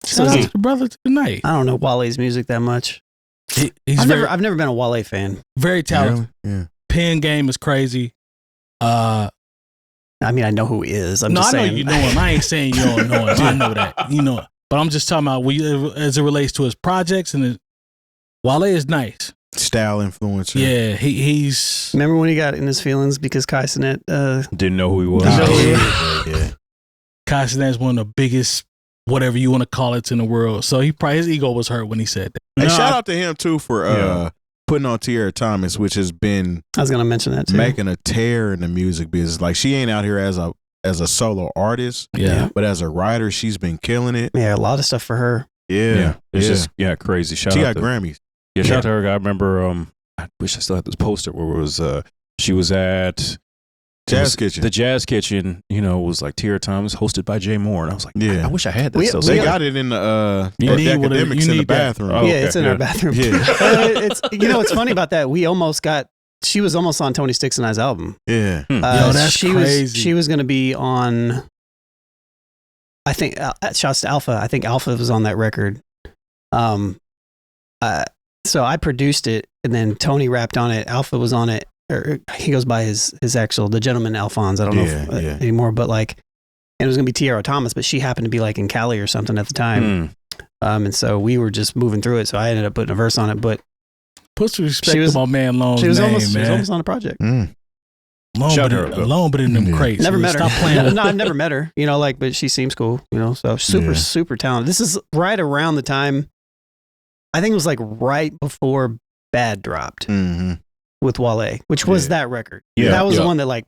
Shout out to the Brother to the Night. I don't know Wale's music that much. I've never been a Wale fan. Very talented. Really? Yeah. Pen game is crazy. I mean, I know who he is. I know you know him. I ain't saying you don't know him. I know that. You know it. But I'm just talking about as it relates to his projects, and Wale is nice. Style influencer. Yeah, he's. Remember when he got in his feelings because Kai Cenat didn't know who he was. Yeah. Kai Cenat is one of the biggest, whatever you want to call it, in the world. So his ego was hurt when he said that. Hey, shout out to him too for putting on Tierra Thomas, which has been. I was gonna mention that too. Making a tear in the music business. Like she ain't out here as a solo artist. Yeah. But as a writer, she's been killing it. Yeah, a lot of stuff for her. Yeah. It's just crazy. She got Grammys. Yeah, shout out to her. I remember. I wish I still had this poster where it was. She was at Jazz Kitchen. The Jazz Kitchen, was like Tierra Thomas, hosted by Jay Moore, and I was like, I wish I had that. They got it in the academics in the bathroom. Oh, yeah, it's in our bathroom. Yeah. It's what's funny about that? We almost got. She was almost on Tony Sticks and I's album. Yeah, that's crazy. She was going to be on. I think shouts to Alpha. I think Alpha was on that record. So I produced it, and then Tony rapped on it. Alpha was on it. Or he goes by his actual, the gentleman Alphonse. I don't know anymore, but and it was gonna be Tierra Thomas, but she happened to be like in Cali or something at the time. And so we were just moving through it. So I ended up putting a verse on it, but put some respect to my man Lone. She was almost on the project. Alone, but in them crates. Never met her. Stop playing. No, I've never met her. But she seems cool. So super talented. This is right around the time. I think it was like right before Bad dropped with Wale, which was that record. Yeah, that was the one that like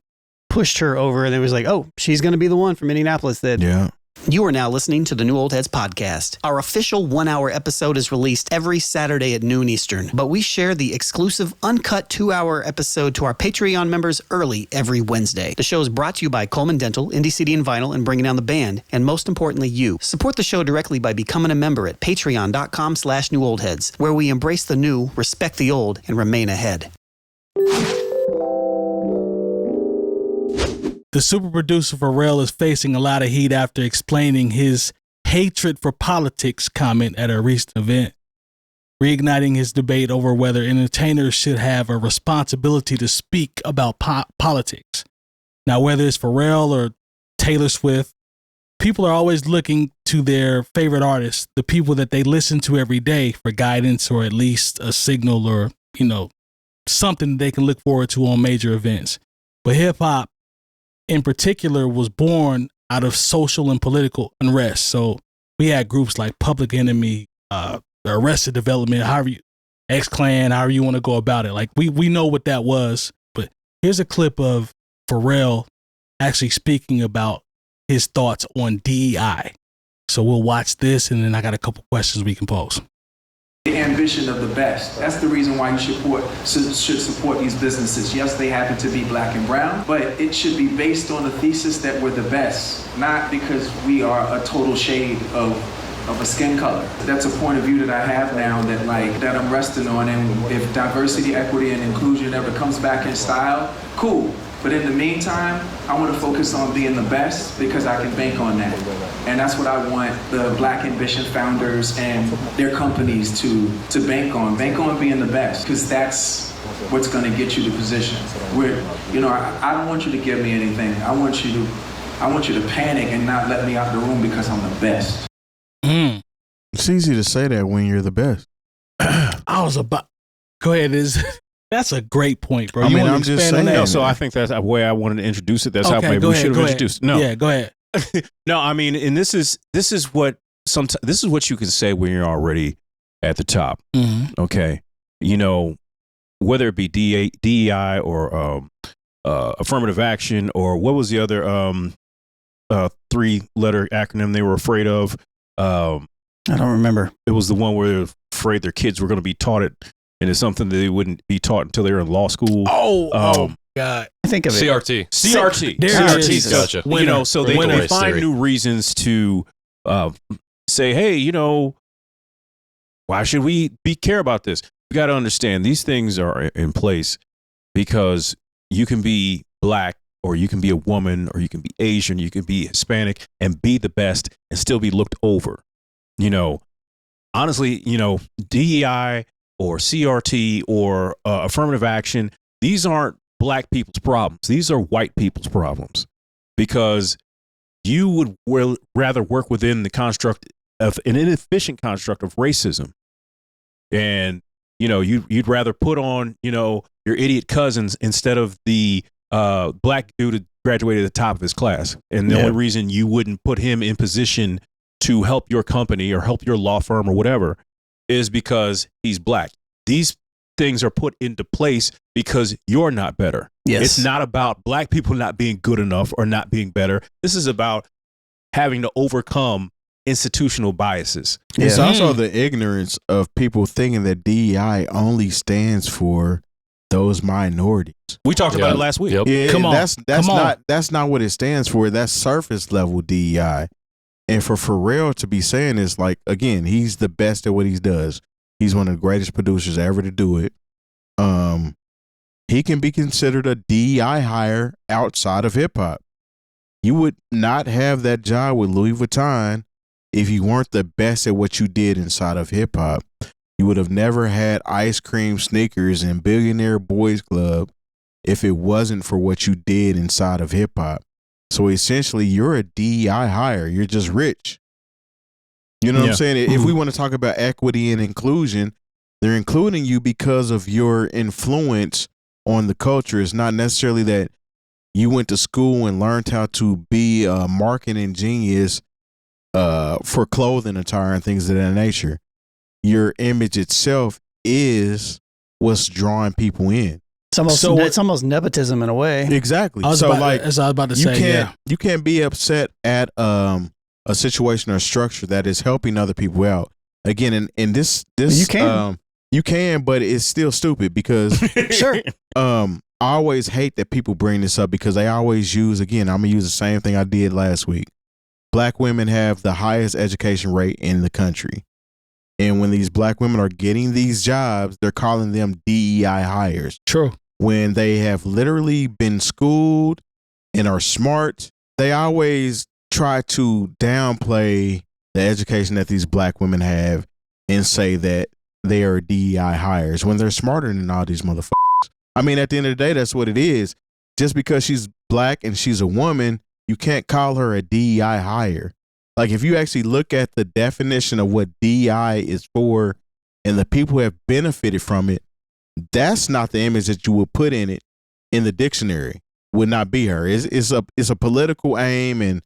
pushed her over, and it was like, oh, she's going to be the one from Indianapolis that. Yeah. You are now listening to the New Old Heads podcast. Our official 1-hour episode is released every Saturday at noon Eastern, but we share the exclusive uncut 2-hour episode to our Patreon members early every Wednesday. The show is brought to you by Coleman Dental, Indie CD and Vinyl, and Bringing Down the Band, and most importantly, you. Support the show directly by becoming a member at patreon.com/newoldheads, where we embrace the new, respect the old, and remain ahead. The super producer Pharrell is facing a lot of heat after explaining his hatred for politics comment at a recent event, reigniting his debate over whether entertainers should have a responsibility to speak about politics. Now, whether it's Pharrell or Taylor Swift, people are always looking to their favorite artists, the people that they listen to every day, for guidance or at least a signal or, something they can look forward to on major events. But hip hop, in particular, was born out of social and political unrest. So we had groups like Public Enemy, the Arrested Development, X-Clan, however you want to go about it. Like we know what that was. But here's a clip of Pharrell actually speaking about his thoughts on DEI. So we'll watch this, and then I got a couple questions we can pose. The ambition of the best. That's the reason why you should support these businesses. Yes, they happen to be black and brown, but it should be based on the thesis that we're the best, not because we are a total shade of a skin color. That's a point of view that I have now that I'm resting on, and if diversity, equity, and inclusion ever comes back in style, cool. But in the meantime, I want to focus on being the best because I can bank on that. And that's what I want the Black Ambition founders and their companies to bank on. Bank on being the best, because that's what's going to get you the position. I don't want you to give me anything. I want you to panic and not let me out the room because I'm the best. It's easy to say that when you're the best. Go ahead, That's a great point, bro. I'm just saying. No, so I think that's the way I wanted to introduce it. That's how maybe we should have introduced it. No. Yeah, go ahead. No, I mean, and this is what you can say when you're already at the top. Mm-hmm. Okay. Whether it be DEI or affirmative action, or what was the other 3-letter acronym they were afraid of? I don't remember. It was the one where they were afraid their kids were going to be taught it. And it's something that they wouldn't be taught until they were in law school. Oh God! I think of it. CRT. CRT. Gotcha. So they find new reasons to say, hey, why should we care about this? You got to understand these things are in place because you can be black, or you can be a woman, or you can be Asian, you can be Hispanic, and be the best and still be looked over. Honestly, DEI or CRT or affirmative action, these aren't black people's problems. These are white people's problems, because you would rather work within the construct of an inefficient construct of racism. And, you'd rather put on, your idiot cousins instead of the black dude who graduated at the top of his class. And the only reason you wouldn't put him in position to help your company or help your law firm or whatever is because he's black. These things are put into place because you're not better. Yes. It's not about black people not being good enough or not being better. This is about having to overcome institutional biases. It's also the ignorance of people thinking that DEI only stands for those minorities. We talked about it last week. Yep. Yeah, Come on. That's not what it stands for. That's surface level DEI. And for Pharrell to be saying this, like, again, he's the best at what he does. He's one of the greatest producers ever to do it. He can be considered a DEI hire outside of hip hop. You would not have that job with Louis Vuitton if you weren't the best at what you did inside of hip hop. You would have never had ice cream, sneakers, and Billionaire Boys Club if it wasn't for what you did inside of hip hop. So essentially, you're a DEI hire. You're just rich. You know what I'm saying? If we want to talk about equity and inclusion, they're including you because of your influence on the culture. It's not necessarily that you went to school and learned how to be a marketing genius for clothing attire and things of that nature. Your image itself is what's drawing people in. It's almost nepotism in a way. Exactly. As I was about to say, you can't be upset at a situation or structure that is helping other people out. Again, in this you can. You can, but it's still stupid because Sure. I always hate that people bring this up because they always use, again, I'm gonna use the same thing I did last week. Black women have the highest education rate in the country. And when these black women are getting these jobs, they're calling them DEI hires. True. When they have literally been schooled and are smart, they always try to downplay the education that these black women have and say that they are DEI hires when they're smarter than all these motherfuckers. I mean, at the end of the day, that's what it is. Just because she's black and she's a woman, you can't call her a DEI hire. Like, if you actually look at the definition of what DEI is for and the people who have benefited from it, that's not the image that you would put in it in the dictionary. Would not be her. It's a political aim and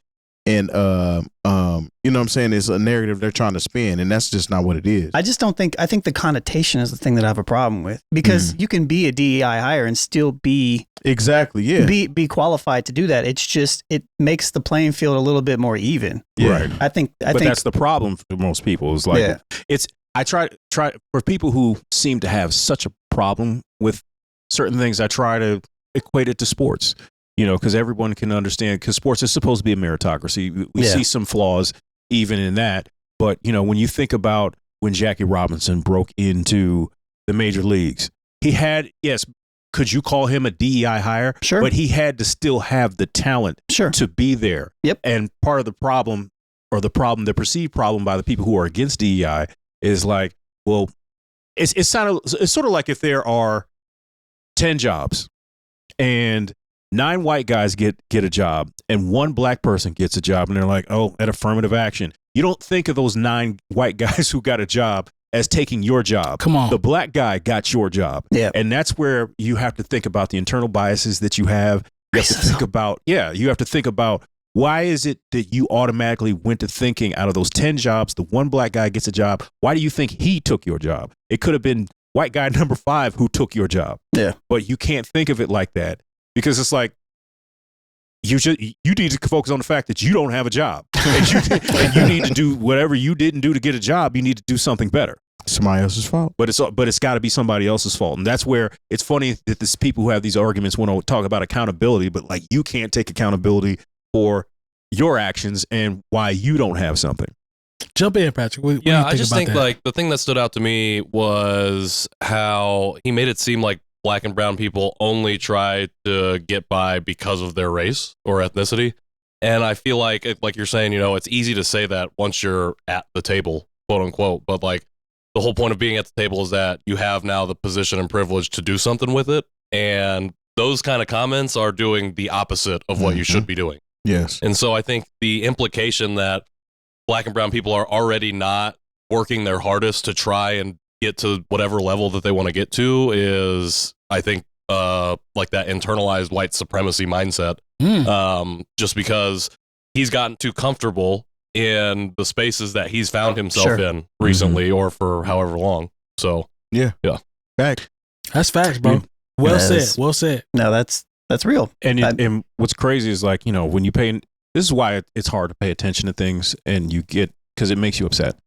you know what I'm saying? It's a narrative they're trying to spin, and that's just not what it is. I think the connotation is the thing that I have a problem with, because you can be a DEI hire and still be exactly be qualified to do that. It's just, it makes the playing field a little bit more even. Yeah. Right. I think that's the problem for most people. Is like, Yeah. I try for people who seem to have such a problem with certain things, I try to equate it to sports. You know, because everyone can understand, because sports is supposed to be a meritocracy. We see some flaws even in that. But, you know, when you think about when Jackie Robinson broke into the major leagues, he had, could you call him a DEI hire? Sure. But he had to still have the talent to be there. Yep. And part of the problem, the perceived problem by the people who are against DEI is like, well, it's sort of like if there are 10 jobs and 9 white guys get a job and 1 black person gets a job, and they're like, oh, at affirmative action. You don't think of those 9 white guys who got a job as taking your job. Come on. The black guy got your job. Yeah. And that's where you have to think about the internal biases that you have. You have to think about, you have to think about, why is it that you automatically went to thinking out of those 10 jobs, the 1 black guy gets a job? Why do you think he took your job? It could have been white guy number 5 who took your job. Yeah. But you can't think of it like that. Because it's like, you need to focus on the fact that you don't have a job. And you need to do whatever you didn't do to get a job. You need to do something better. Somebody else's fault. But it's got to be somebody else's fault. And that's where it's funny that these people who have these arguments want to talk about accountability, but like, you can't take accountability for your actions and why you don't have something. Jump in, Patrick. What do you I just think that? like the thing that stood out to me was how he made it seem like black and brown people only try to get by because of their race or ethnicity. And I feel like you're saying, you know, it's easy to say that once you're at the table, quote unquote, but like the whole point of being at the table is that you have now the position and privilege to do something with it. And those kind of comments are doing the opposite of what you should be doing. Yes. And so I think the implication that black and brown people are already not working their hardest to try and get to whatever level that they want to get to is, I think, like that internalized white supremacy mindset. Just because he's gotten too comfortable in the spaces that he's found himself in recently or for however long. So yeah. That's facts, bro. Well said. No, that's real. And what's crazy is, like, you know, when you pay, this is why it's hard to pay attention to things, and because it makes you upset.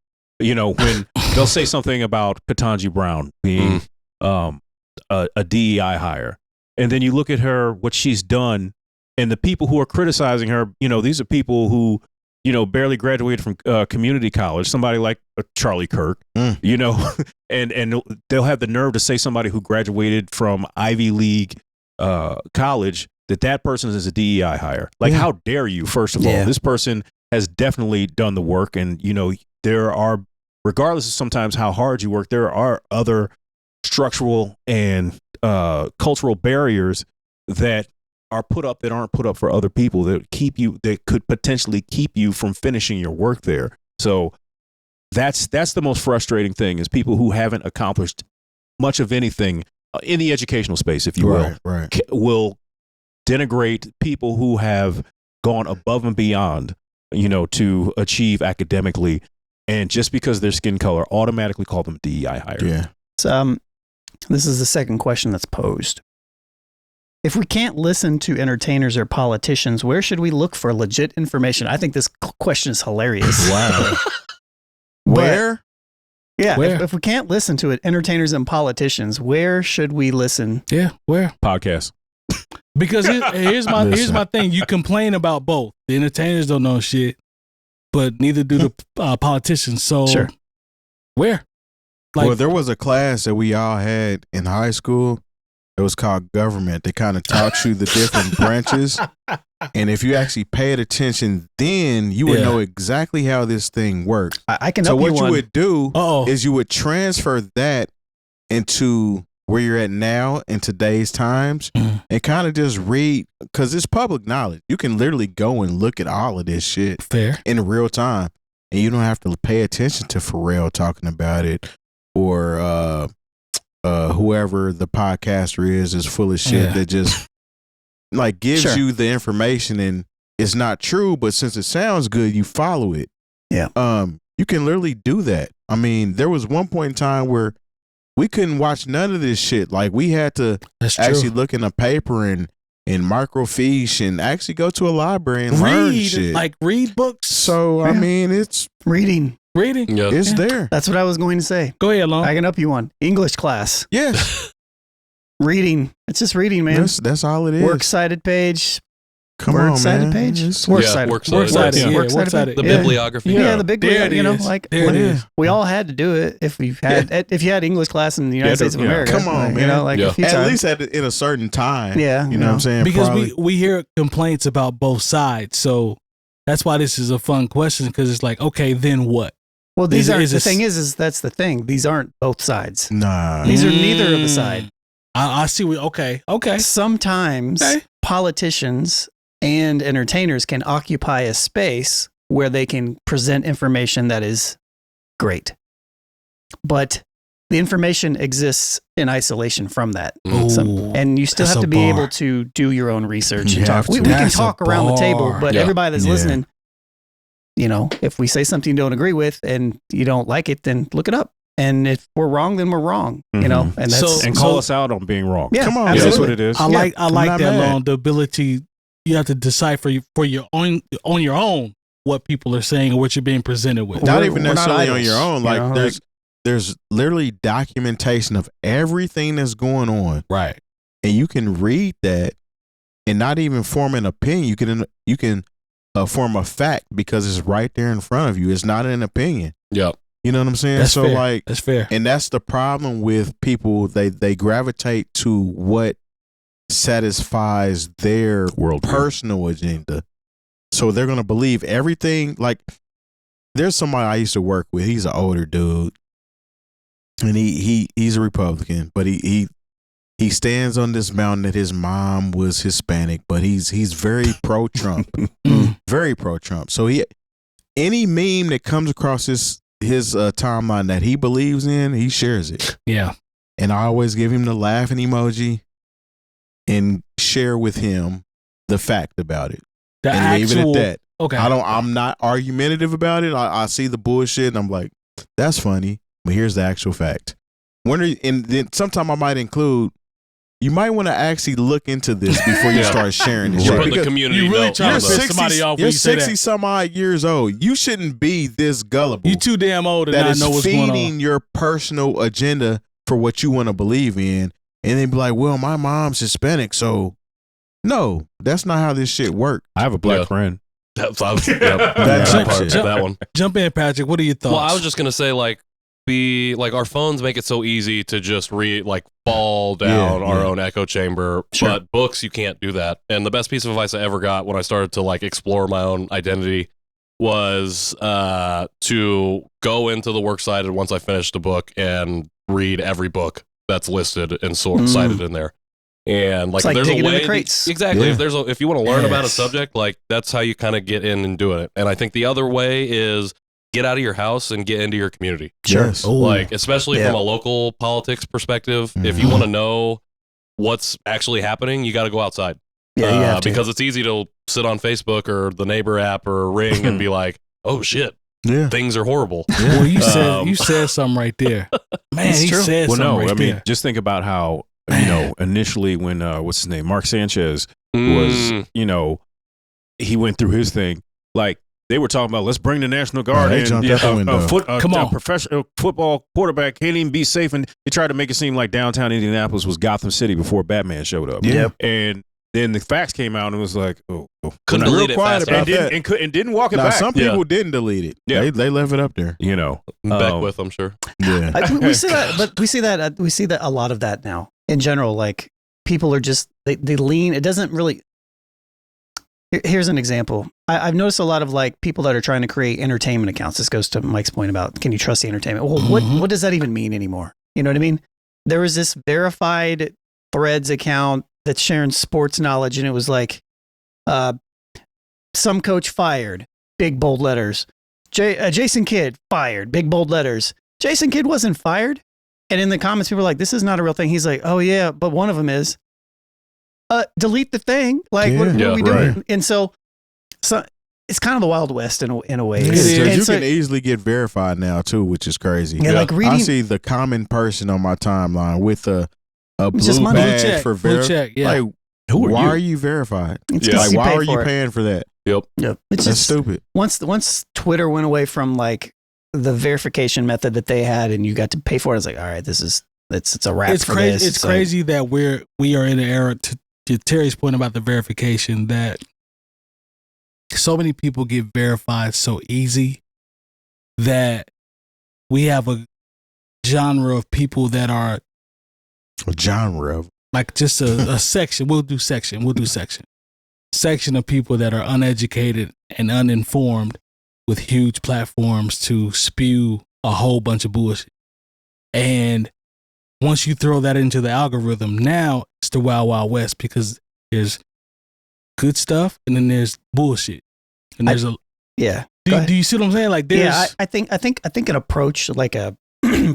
You know, when they'll say something about Ketanji Brown being a DEI hire, and then you look at her, what she's done, and the people who are criticizing her, you know, these are people who, you know, barely graduated from community college, somebody like Charlie Kirk, you know, and they'll have the nerve to say somebody who graduated from Ivy League college, that person is a DEI hire. Like, how dare you, first of all? This person has definitely done the work, and, you know, there are, regardless of sometimes how hard you work, there are other structural and cultural barriers that are put up that aren't put up for other people that could potentially keep you from finishing your work there. So that's the most frustrating thing, is people who haven't accomplished much of anything in the educational space, if you will denigrate people who have gone above and beyond, you know, to achieve academically. And just because their skin color, automatically call them DEI hire. Yeah. So, this is the second question that's posed. If we can't listen to entertainers or politicians, where should we look for legit information? I think this question is hilarious. Wow. Where? Yeah, Where? if we can't listen to it, entertainers and politicians, where should we listen? Yeah, where? Podcast. Because here's my thing. You complain about both. The entertainers don't know shit, but neither do the politicians. So Sure. Where? Like, Well, there was a class that we all had in high school. It was called government. They kind of taught you the different branches. And if you actually paid attention, then you would know exactly how this thing worked. I can So help what you you one. would do Uh-oh. is you would transfer that into where you're at now in today's times and kind of just read, because it's public knowledge. You can literally go and look at all of this shit fair. in real time, and you don't have to pay attention to Pharrell talking about it or whoever the podcaster is full of shit that just like gives you the information and it's not true, but since it sounds good, you follow it. Yeah. You can literally do that. I mean, there was one point in time where we couldn't watch none of this shit. Like we had to actually look in a paper and microfiche and actually go to a library and learn shit. Like read books. So I mean, it's Reading. it's there. That's what I was going to say. Go ahead, Long. I can help you one. English class. Yeah, Reading. It's just reading, man. that's all it is. Works cited page. Come Works on, cited man. page. It's- Works Yeah, cited. works Works cited. cited. Yeah, Works works cited. cited. The Yeah. bibliography. Yeah, the big There it you know, is. like There it is. we all had to do it if we had if you had English class in the United States of America. Come on, like, man. You know, like Yeah. a few At times. least in a certain time. Yeah, You know what I'm saying? Because Probably. we hear complaints about both sides. So that's why this is a fun question, because it's like, okay, then what? Well, these aren't. is The this- thing is that's the thing. These aren't both sides. Nah. These are neither of the side. I see what, okay. Sometimes Okay. politicians and entertainers can occupy a space where they can present information that is great. But the information exists in isolation from that. Ooh, And you still that's have a to be bar. able to do your own research You and talk. have We to. can That's a talk around the table, bar. but Yeah. everybody that's Yeah. listening, you know, if we say something you don't agree with and you don't like it, then look it up. And if we're wrong, then we're wrong. You know, and that's So- And call us out on being wrong. yeah, Come on, Yeah, that's absolutely. what it is. I Yeah, like I'm not that, mad. Long. The ability you have to decipher for your own on your own what people are saying or what you're being presented with. Not We're- even we're not necessarily on idols, your own. you Like know, there's literally documentation of everything that's going on, Right. and you can read that and not even form an opinion. You can form a fact because it's right there in front of you. It's not an opinion. Yep. You know what I'm saying? That's So fair. like, That's fair. and that's the problem with people. They gravitate to what satisfies their World personal agenda. So they're gonna believe everything. Like, there's somebody I used to work with. He's an older dude, and he's a Republican, but he stands on this mountain that his mom was Hispanic, but he's very pro Trump, very pro Trump. So any meme that comes across his timeline that he believes in, he shares it. Yeah. And I always give him the laughing emoji and share with him the fact about it. The And leave it at that. Okay. I'm not argumentative about it. I see the bullshit and I'm like, that's funny, but here's the actual fact. And then sometime I might include, you might want to actually look into this before you start sharing this You shit. put the Because community you really note trying on to the- piss somebody off when you're you say 60 that. some odd years old. You shouldn't be this gullible. You too damn old to that not is know what's going feeding on. your personal agenda for what you want to believe in, and then be like, well, my mom's Hispanic, so no, that's not how this shit works. I have a black Yeah. friend. That part. shit. That one. Jump in, Patrick. What are your thoughts? Well, I was just gonna say, like, our phones make it so easy to just fall down Yeah, our yeah. own echo chamber. Sure. But books, you can't do that. And the best piece of advice I ever got when I started to explore my own identity was to go into the works cited once I finished a book and read every book that's listed and cited in there. And It's if like there's a digging in way, the crates. exactly. Yeah. If you want to learn about a Yes. subject, that's how you kind of get in and doing it. And I think the other way is get out of your house and get into your community. Yes. Ooh. Especially from a local politics perspective, if you want to know what's actually happening, you got to go outside. Yeah, you have to. Because it's easy to sit on Facebook or the neighbor app or Ring and be like, "Oh shit, Yeah. things are horrible." Well, you Um, said something right there. Man, It's he true. said Well, something no, right I mean, there. just think about how initially when what's his name, Mark Sanchez was, he went through his thing. Like they were talking about, let's bring the National Guard in. Come on, professional football quarterback can't even be safe, and they tried to make it seem like downtown Indianapolis was Gotham City before Batman showed up. Yep. And then the facts came out and it was like, couldn't delete it fast enough. And didn't walk it back. Some people didn't delete it. Yeah, they left it up there. Beckwith, I'm sure. Yeah, we see that, but we see that a lot of that now in general. Like people are just they lean. It doesn't really. Here's an example. I've noticed a lot of like people that are trying to create entertainment accounts. This goes to Mike's point about can you trust the entertainment? Well, what does that even mean anymore? You know what I mean? There was this verified Threads account that's sharing sports knowledge, and it was like, some coach fired, big bold letters. Jason Kidd fired, big bold letters. Jason Kidd wasn't fired. And in the comments, people were like, this is not a real thing. He's like, oh yeah, but one of them is. Delete the thing. Like, what are we doing? Right. And so it's kind of the Wild West in a way. You can easily get verified now too, which is crazy. Yeah, like reading. I see the common person on my timeline with a blue badge for verification. Yeah. Like, why are you verified? Like, why are you paying for that? Yep. It's just stupid. Once Twitter went away from like the verification method that they had, and you got to pay for it, it's like, all right, it's a wrap. It's crazy. It's crazy that we are in an era to Terry's point about the verification that so many people get verified so easy that we have a genre of people that are like just a section. We'll do section of people that are uneducated and uninformed with huge platforms to spew a whole bunch of bullshit. And once you throw that into the algorithm, now it's the Wild Wild West because there's good stuff and then there's bullshit. And there's Do you see what I'm saying? Like, there's I think an approach like a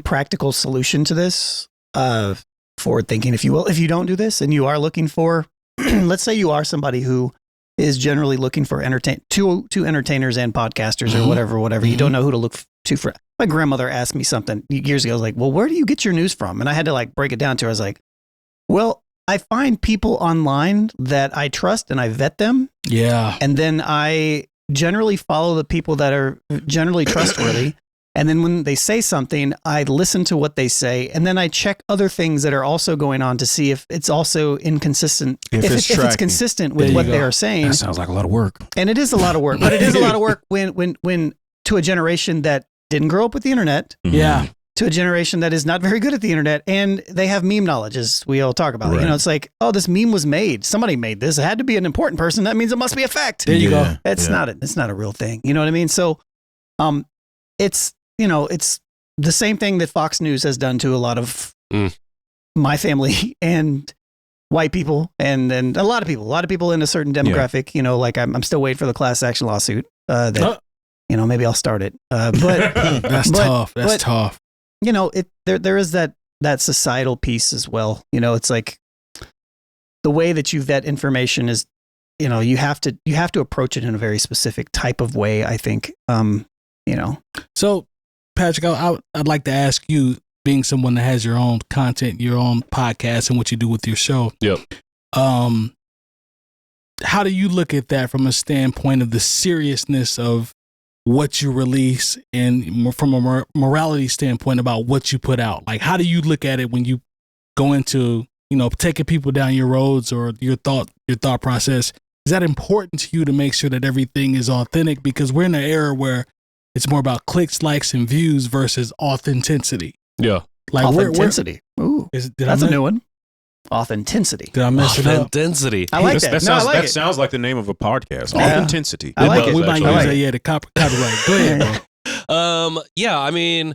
practical solution to this, forward thinking, if you will, if you don't do this and you are looking for, let's say you are somebody who is generally looking for two entertainers and podcasters or whatever. You don't know who to look to for. My grandmother asked me something years ago. I was like, well, where do you get your news from? And I had to like break it down to her. I was like, well, I find people online that I trust and I vet them. Yeah. And then I generally follow the people that are generally trustworthy. And then when they say something, I listen to what they say. And then I check other things that are also going on to see if it's also inconsistent. If it's consistent with what they are saying. That sounds like a lot of work. And it is a lot of work. But it is a lot of work when to a generation that didn't grow up with the internet. Yeah. To a generation that is not very good at the internet, and they have meme knowledge, as we all talk about. Right. It's like, oh, this meme was made. Somebody made this. It had to be an important person. That means it must be a fact. There you go. It's not a real thing. You know what I mean? So, it's the same thing that Fox News has done to a lot of my family and white people, and a lot of people in a certain demographic. Yeah. Like I'm still waiting for the class action lawsuit. Maybe I'll start it. But that's tough. That's tough. There is that societal piece as well. It's like the way that you vet information is, you have to approach it in a very specific type of way, I think. So, Patrick, I'd like to ask you, being someone that has your own content, your own podcast, and what you do with your show. Yep. How do you look at that from a standpoint of the seriousness of what you release and from a morality standpoint about what you put out? Like, how do you look at it when you go into, taking people down your roads or your thought process? Is that important to you to make sure that everything is authentic? Because we're in an era where it's more about clicks, likes, and views versus authenticity. Yeah. Like authenticity. Ooh, that's a new one. Authenticity. Did I mess it up? Authenticity. I like that. That sounds like the name of a podcast. Yeah. Authenticity. I like it. We might use that. Yeah, the copyright. Go ahead, bro. Yeah, I mean,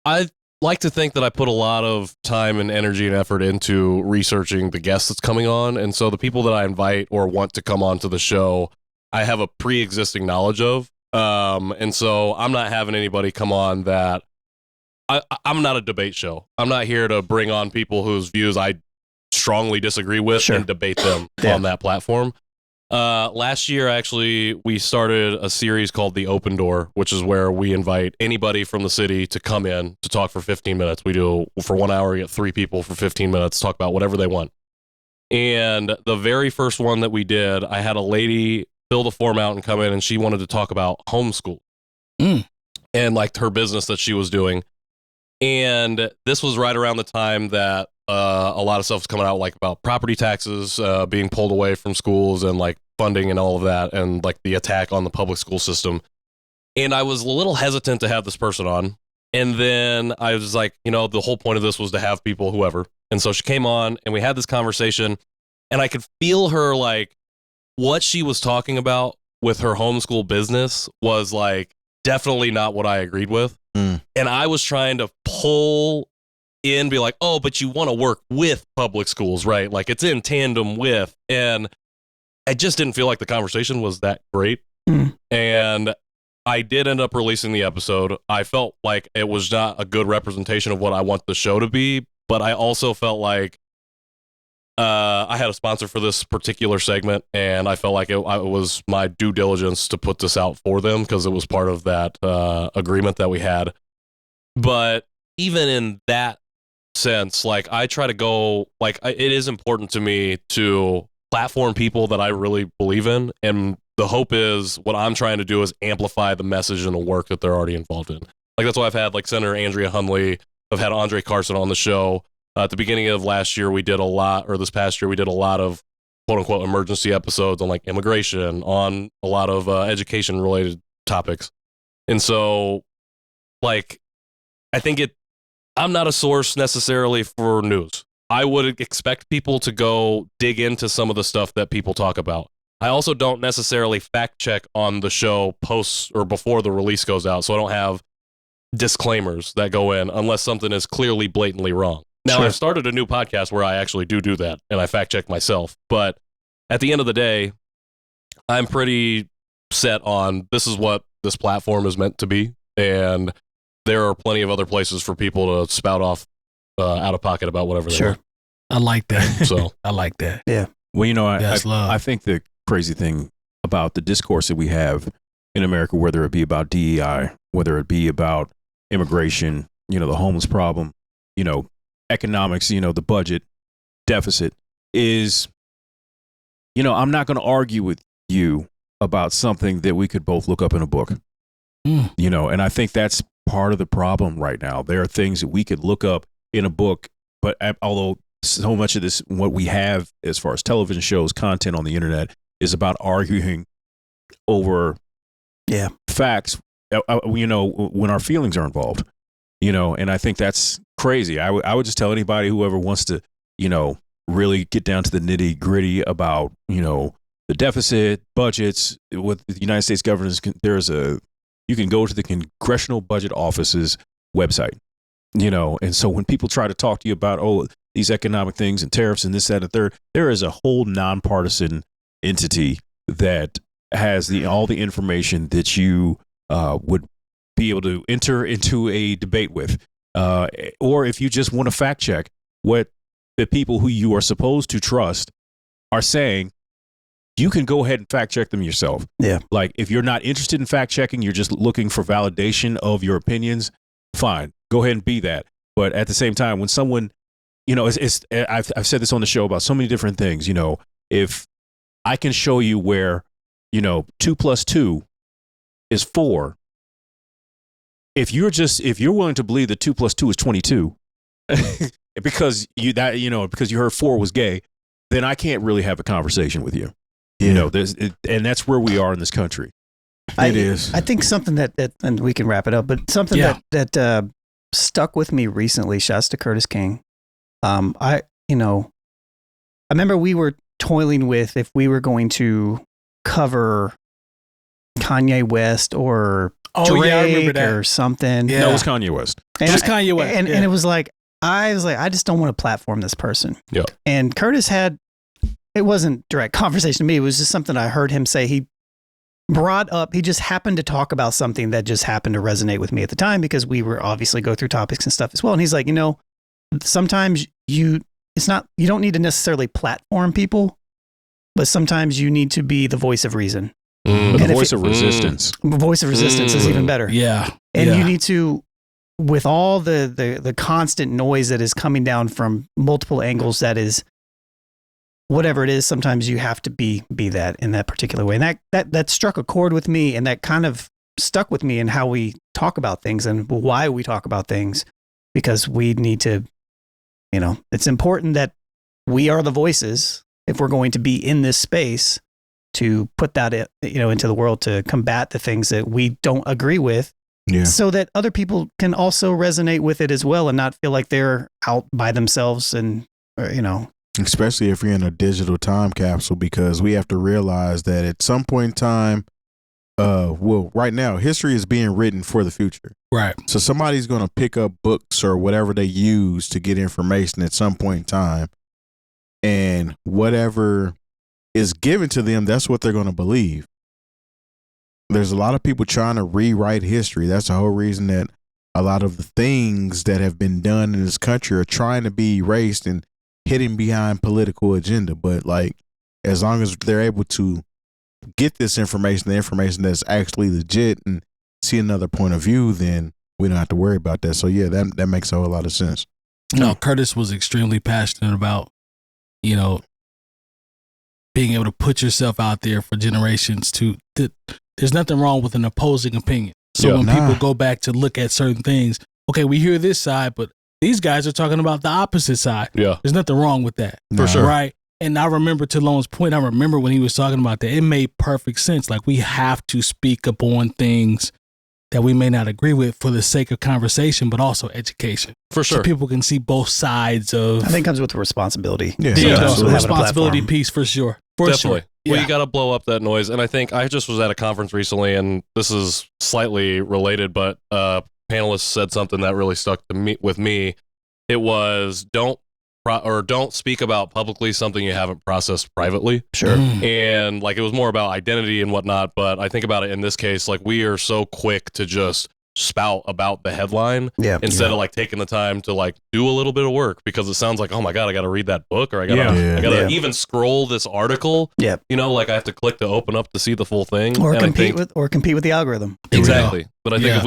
I like to think that I put a lot of time and energy and effort into researching the guests that's coming on. And so the people that I invite or want to come onto the show, I have a pre-existing knowledge of. And so I'm not having anybody come on that I'm not a debate show. I'm not here to bring on people whose views I strongly disagree with and debate them on that platform. Last year, actually, we started a series called The Open Door, which is where we invite anybody from the city to come in to talk for 15 minutes. We do for 1 hour, we get 3 people for 15 minutes, talk about whatever they want. And the very first one that we did, I had a lady fill the form out and come in, and she wanted to talk about homeschool and like her business that she was doing. And this was right around the time that a lot of stuff was coming out, like about property taxes being pulled away from schools and like funding and all of that, and like the attack on the public school system. And I was a little hesitant to have this person on. And then I was like, you know, the whole point of this was to have people, whoever. And so she came on and we had this conversation, and I could feel her, like, what she was talking about with her homeschool business was like definitely not what I agreed with. And I was trying to pull in, be like, oh, but you want to work with public schools, right? Like it's in tandem with, and I just didn't feel like the conversation was that great. And I did end up releasing the episode. I felt like it was not a good representation of what I want the show to be, but I also felt like I had a sponsor for this particular segment, and I felt like it was my due diligence to put this out for them because it was part of that agreement that we had. But even in that sense, like I try to go, like it is important to me to platform people that I really believe in, and the hope is what I'm trying to do is amplify the message and the work that they're already involved in. Like that's why I've had like Senator Andrea Hundley, I've had Andre Carson on the show. At the beginning of last year, we did a lot, or this past year, we did a lot of quote unquote emergency episodes on like immigration, on a lot of education related topics. And so like, I think I'm not a source necessarily for news. I would expect people to go dig into some of the stuff that people talk about. I also don't necessarily fact check on the show posts or before the release goes out. So I don't have disclaimers that go in unless something is clearly blatantly wrong. Now, I've started a new podcast where I actually do that, and I fact check myself. But at the end of the day, I'm pretty set on this is what this platform is meant to be. And there are plenty of other places for people to spout off out of pocket about whatever they want. I like that. So I like that. Yeah. Well, you know, I I think the crazy thing about the discourse that we have in America, whether it be about DEI, whether it be about immigration, you know, the homeless problem, you know, economics, you know, the budget deficit is, you know, I'm not going to argue with you about something that we could both look up in a book, you know, and I think that's part of the problem right now. There are things that we could look up in a book, but although so much of this, what we have as far as television shows, content on the internet is about arguing over facts, you know, when our feelings are involved, you know, and I think that's crazy. I would just tell anybody, whoever wants to, you know, really get down to the nitty gritty about, you know, the deficit, budgets with the United States government. You can go to the Congressional Budget Office's website, you know, and so when people try to talk to you about, oh, these economic things and tariffs and this, that, and the third, there is a whole nonpartisan entity that has all the information that you would be able to enter into a debate with. Or if you just want to fact check what the people who you are supposed to trust are saying, you can go ahead and fact check them yourself. Yeah. Like if you're not interested in fact checking, you're just looking for validation of your opinions, fine, go ahead and be that. But at the same time, when someone, you know, I've said this on the show about so many different things, you know, if I can show you where, you know, 2 + 2 is 4. If you're willing to believe that 2 + 2 is 22, because you heard 4 was gay, then I can't really have a conversation with you. Yeah. You know, and that's where we are in this country. It is. I think something that and we can wrap it up, but something that stuck with me recently. Shouts to Curtis King. I remember we were toiling with if we were going to cover Kanye West or Drake or something. Yeah. No, it was Kanye West. And it was like, I was like, I just don't want to platform this person. Yeah. And Curtis it wasn't direct conversation to me. It was just something I heard him say. He just happened to talk about something that just happened to resonate with me at the time because we were obviously go through topics and stuff as well. And he's like, you know, sometimes you don't need to necessarily platform people. but sometimes you need to be the voice of reason. The voice of resistance. The voice of resistance is even better. Yeah. And you need to, with all the constant noise that is coming down from multiple angles, that is whatever it is, sometimes you have to be that in that particular way. And that struck a chord with me, and that kind of stuck with me in how we talk about things and why we talk about things, because we need to, it's important that we are the voices if we're going to be in this space to put that, into the world, to combat the things that we don't agree with. Yeah. So that other people can also resonate with it as well and not feel like they're out by themselves and, Especially if you're in a digital time capsule, because we have to realize that at some point in time, right now, history is being written for the future. Right. So somebody's going to pick up books or whatever they use to get information at some point in time. And whatever is given to them, that's what they're going to believe. There's a lot of people trying to rewrite history. That's the whole reason that a lot of the things that have been done in this country are trying to be erased and hidden behind political agenda. But as long as they're able to get this information, the information that's actually legit, and see another point of view, then we don't have to worry about that. So yeah, that makes a whole lot of sense. No, Curtis was extremely passionate about, being able to put yourself out there for generations there's nothing wrong with an opposing opinion. So when people go back to look at certain things, okay, we hear this side, but these guys are talking about the opposite side. Yeah. There's nothing wrong with that. For sure. Right. And I remember, to Lone's point, I remember when he was talking about that, it made perfect sense. Like, we have to speak upon things that we may not agree with for the sake of conversation, but also education. For sure. So people can see both sides of. I think it comes with the responsibility. Yeah, the responsibility piece for sure. Definitely. Sure. Well, you got to blow up that noise. And I think I just was at a conference recently, and this is slightly related, but panelists said something that really stuck with me. It was don't speak about publicly something you haven't processed privately. Sure. And it was more about identity and whatnot. But I think about it in this case, we are so quick to just spout about the headline instead of taking the time to do a little bit of work, because it sounds like, oh my God, I got to read that book, or I got to even scroll this article. Yeah. I have to click to open up to see the full thing. Or compete with the algorithm. Exactly. But I think if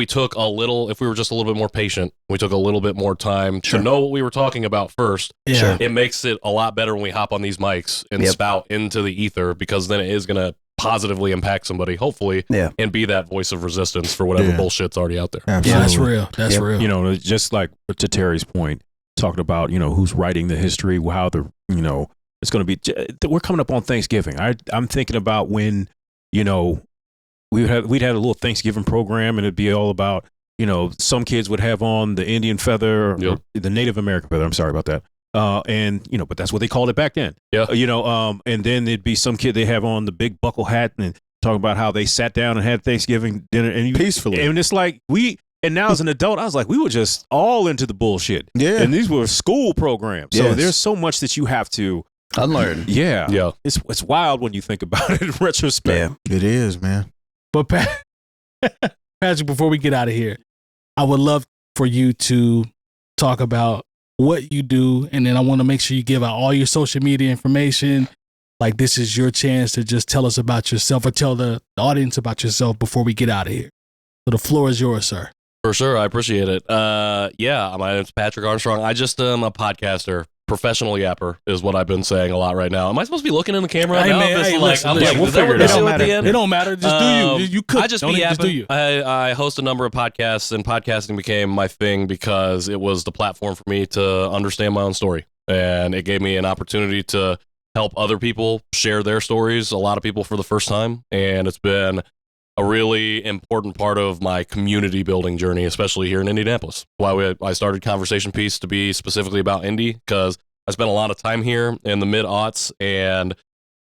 we were just a little bit more patient, we took a little bit more time to know what we were talking about first. Yeah. It makes it a lot better when we hop on these mics and spout into the ether, because then it is going to positively impact somebody, hopefully, and be that voice of resistance for whatever bullshit's already out there. Absolutely. Yeah, that's real. That's real. Just like to Terry's point, talking about, who's writing the history, how it's going to be. We're coming up on Thanksgiving. I'm thinking about when, we'd had a little Thanksgiving program, and it'd be all about, some kids would have on the Indian feather, or the Native American feather. I'm sorry about that. But that's what they called it back then. Yeah. And then there'd be some kid they have on the big buckle hat and talking about how they sat down and had Thanksgiving dinner and peacefully. And it's and now as an adult, I was like, we were just all into the bullshit. Yeah. And these were school programs. So there's so much that you have to unlearn. Yeah. Yeah. It's wild when you think about it in retrospect. Yeah. It is, man. But Patrick, before we get out of here, I would love for you to talk about what you do, and then I want to make sure you give out all your social media information. This is your chance to just tell us about yourself, or tell the audience about yourself before we get out of here. So the floor is yours, sir. For sure. I appreciate it. My name's Patrick Armstrong. I just am a podcaster. Professional yapper is what I've been saying a lot right now. Am I supposed to be looking in the camera now? We'll figure it out. It don't matter. Just do you. You could. I just be yapping. Just do you. I host a number of podcasts, and podcasting became my thing because it was the platform for me to understand my own story. And it gave me an opportunity to help other people share their stories, a lot of people for the first time. And it's been a really important part of my community building journey, especially here in Indianapolis. Why I started Conversation Piece to be specifically about Indy, because I spent a lot of time here in the mid-aughts and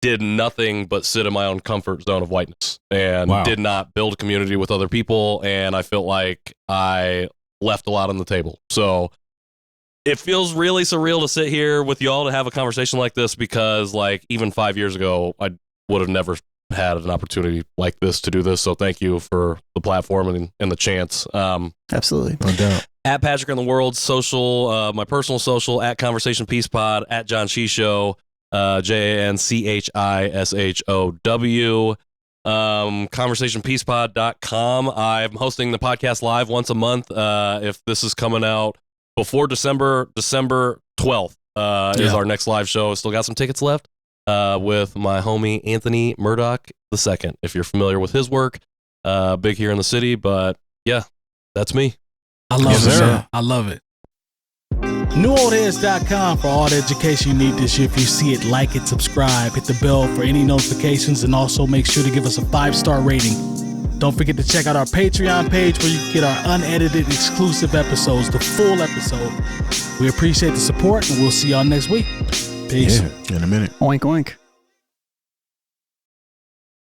did nothing but sit in my own comfort zone of whiteness, and did not build community with other people, and I felt like I left a lot on the table. So it feels really surreal to sit here with y'all to have a conversation like this, because even 5 years ago, I would have never had an opportunity like this to do this. So thank you for the platform and the chance. Absolutely. No doubt. At Patrick in the World social, my personal social, at Conversation Peace Pod, at John Shee Show. JANCHISHOW. Conversationpeacepod.com. I'm hosting the podcast live once a month. If this is coming out before December 12th is our next live show. Still got some tickets left with my homie Anthony Murdoch II. If you're familiar with his work, big here in the city. But yeah, that's me. I love it, man. I love it. NewOldHeads.com for all the education you need this year. If you see it, like it, subscribe, hit the bell for any notifications, and also make sure to give us a 5-star rating. Don't forget to check out our Patreon page where you can get our unedited exclusive episodes, the full episode. We appreciate the support, and we'll see y'all next week. Peace. Yeah, in a minute. Oink, oink.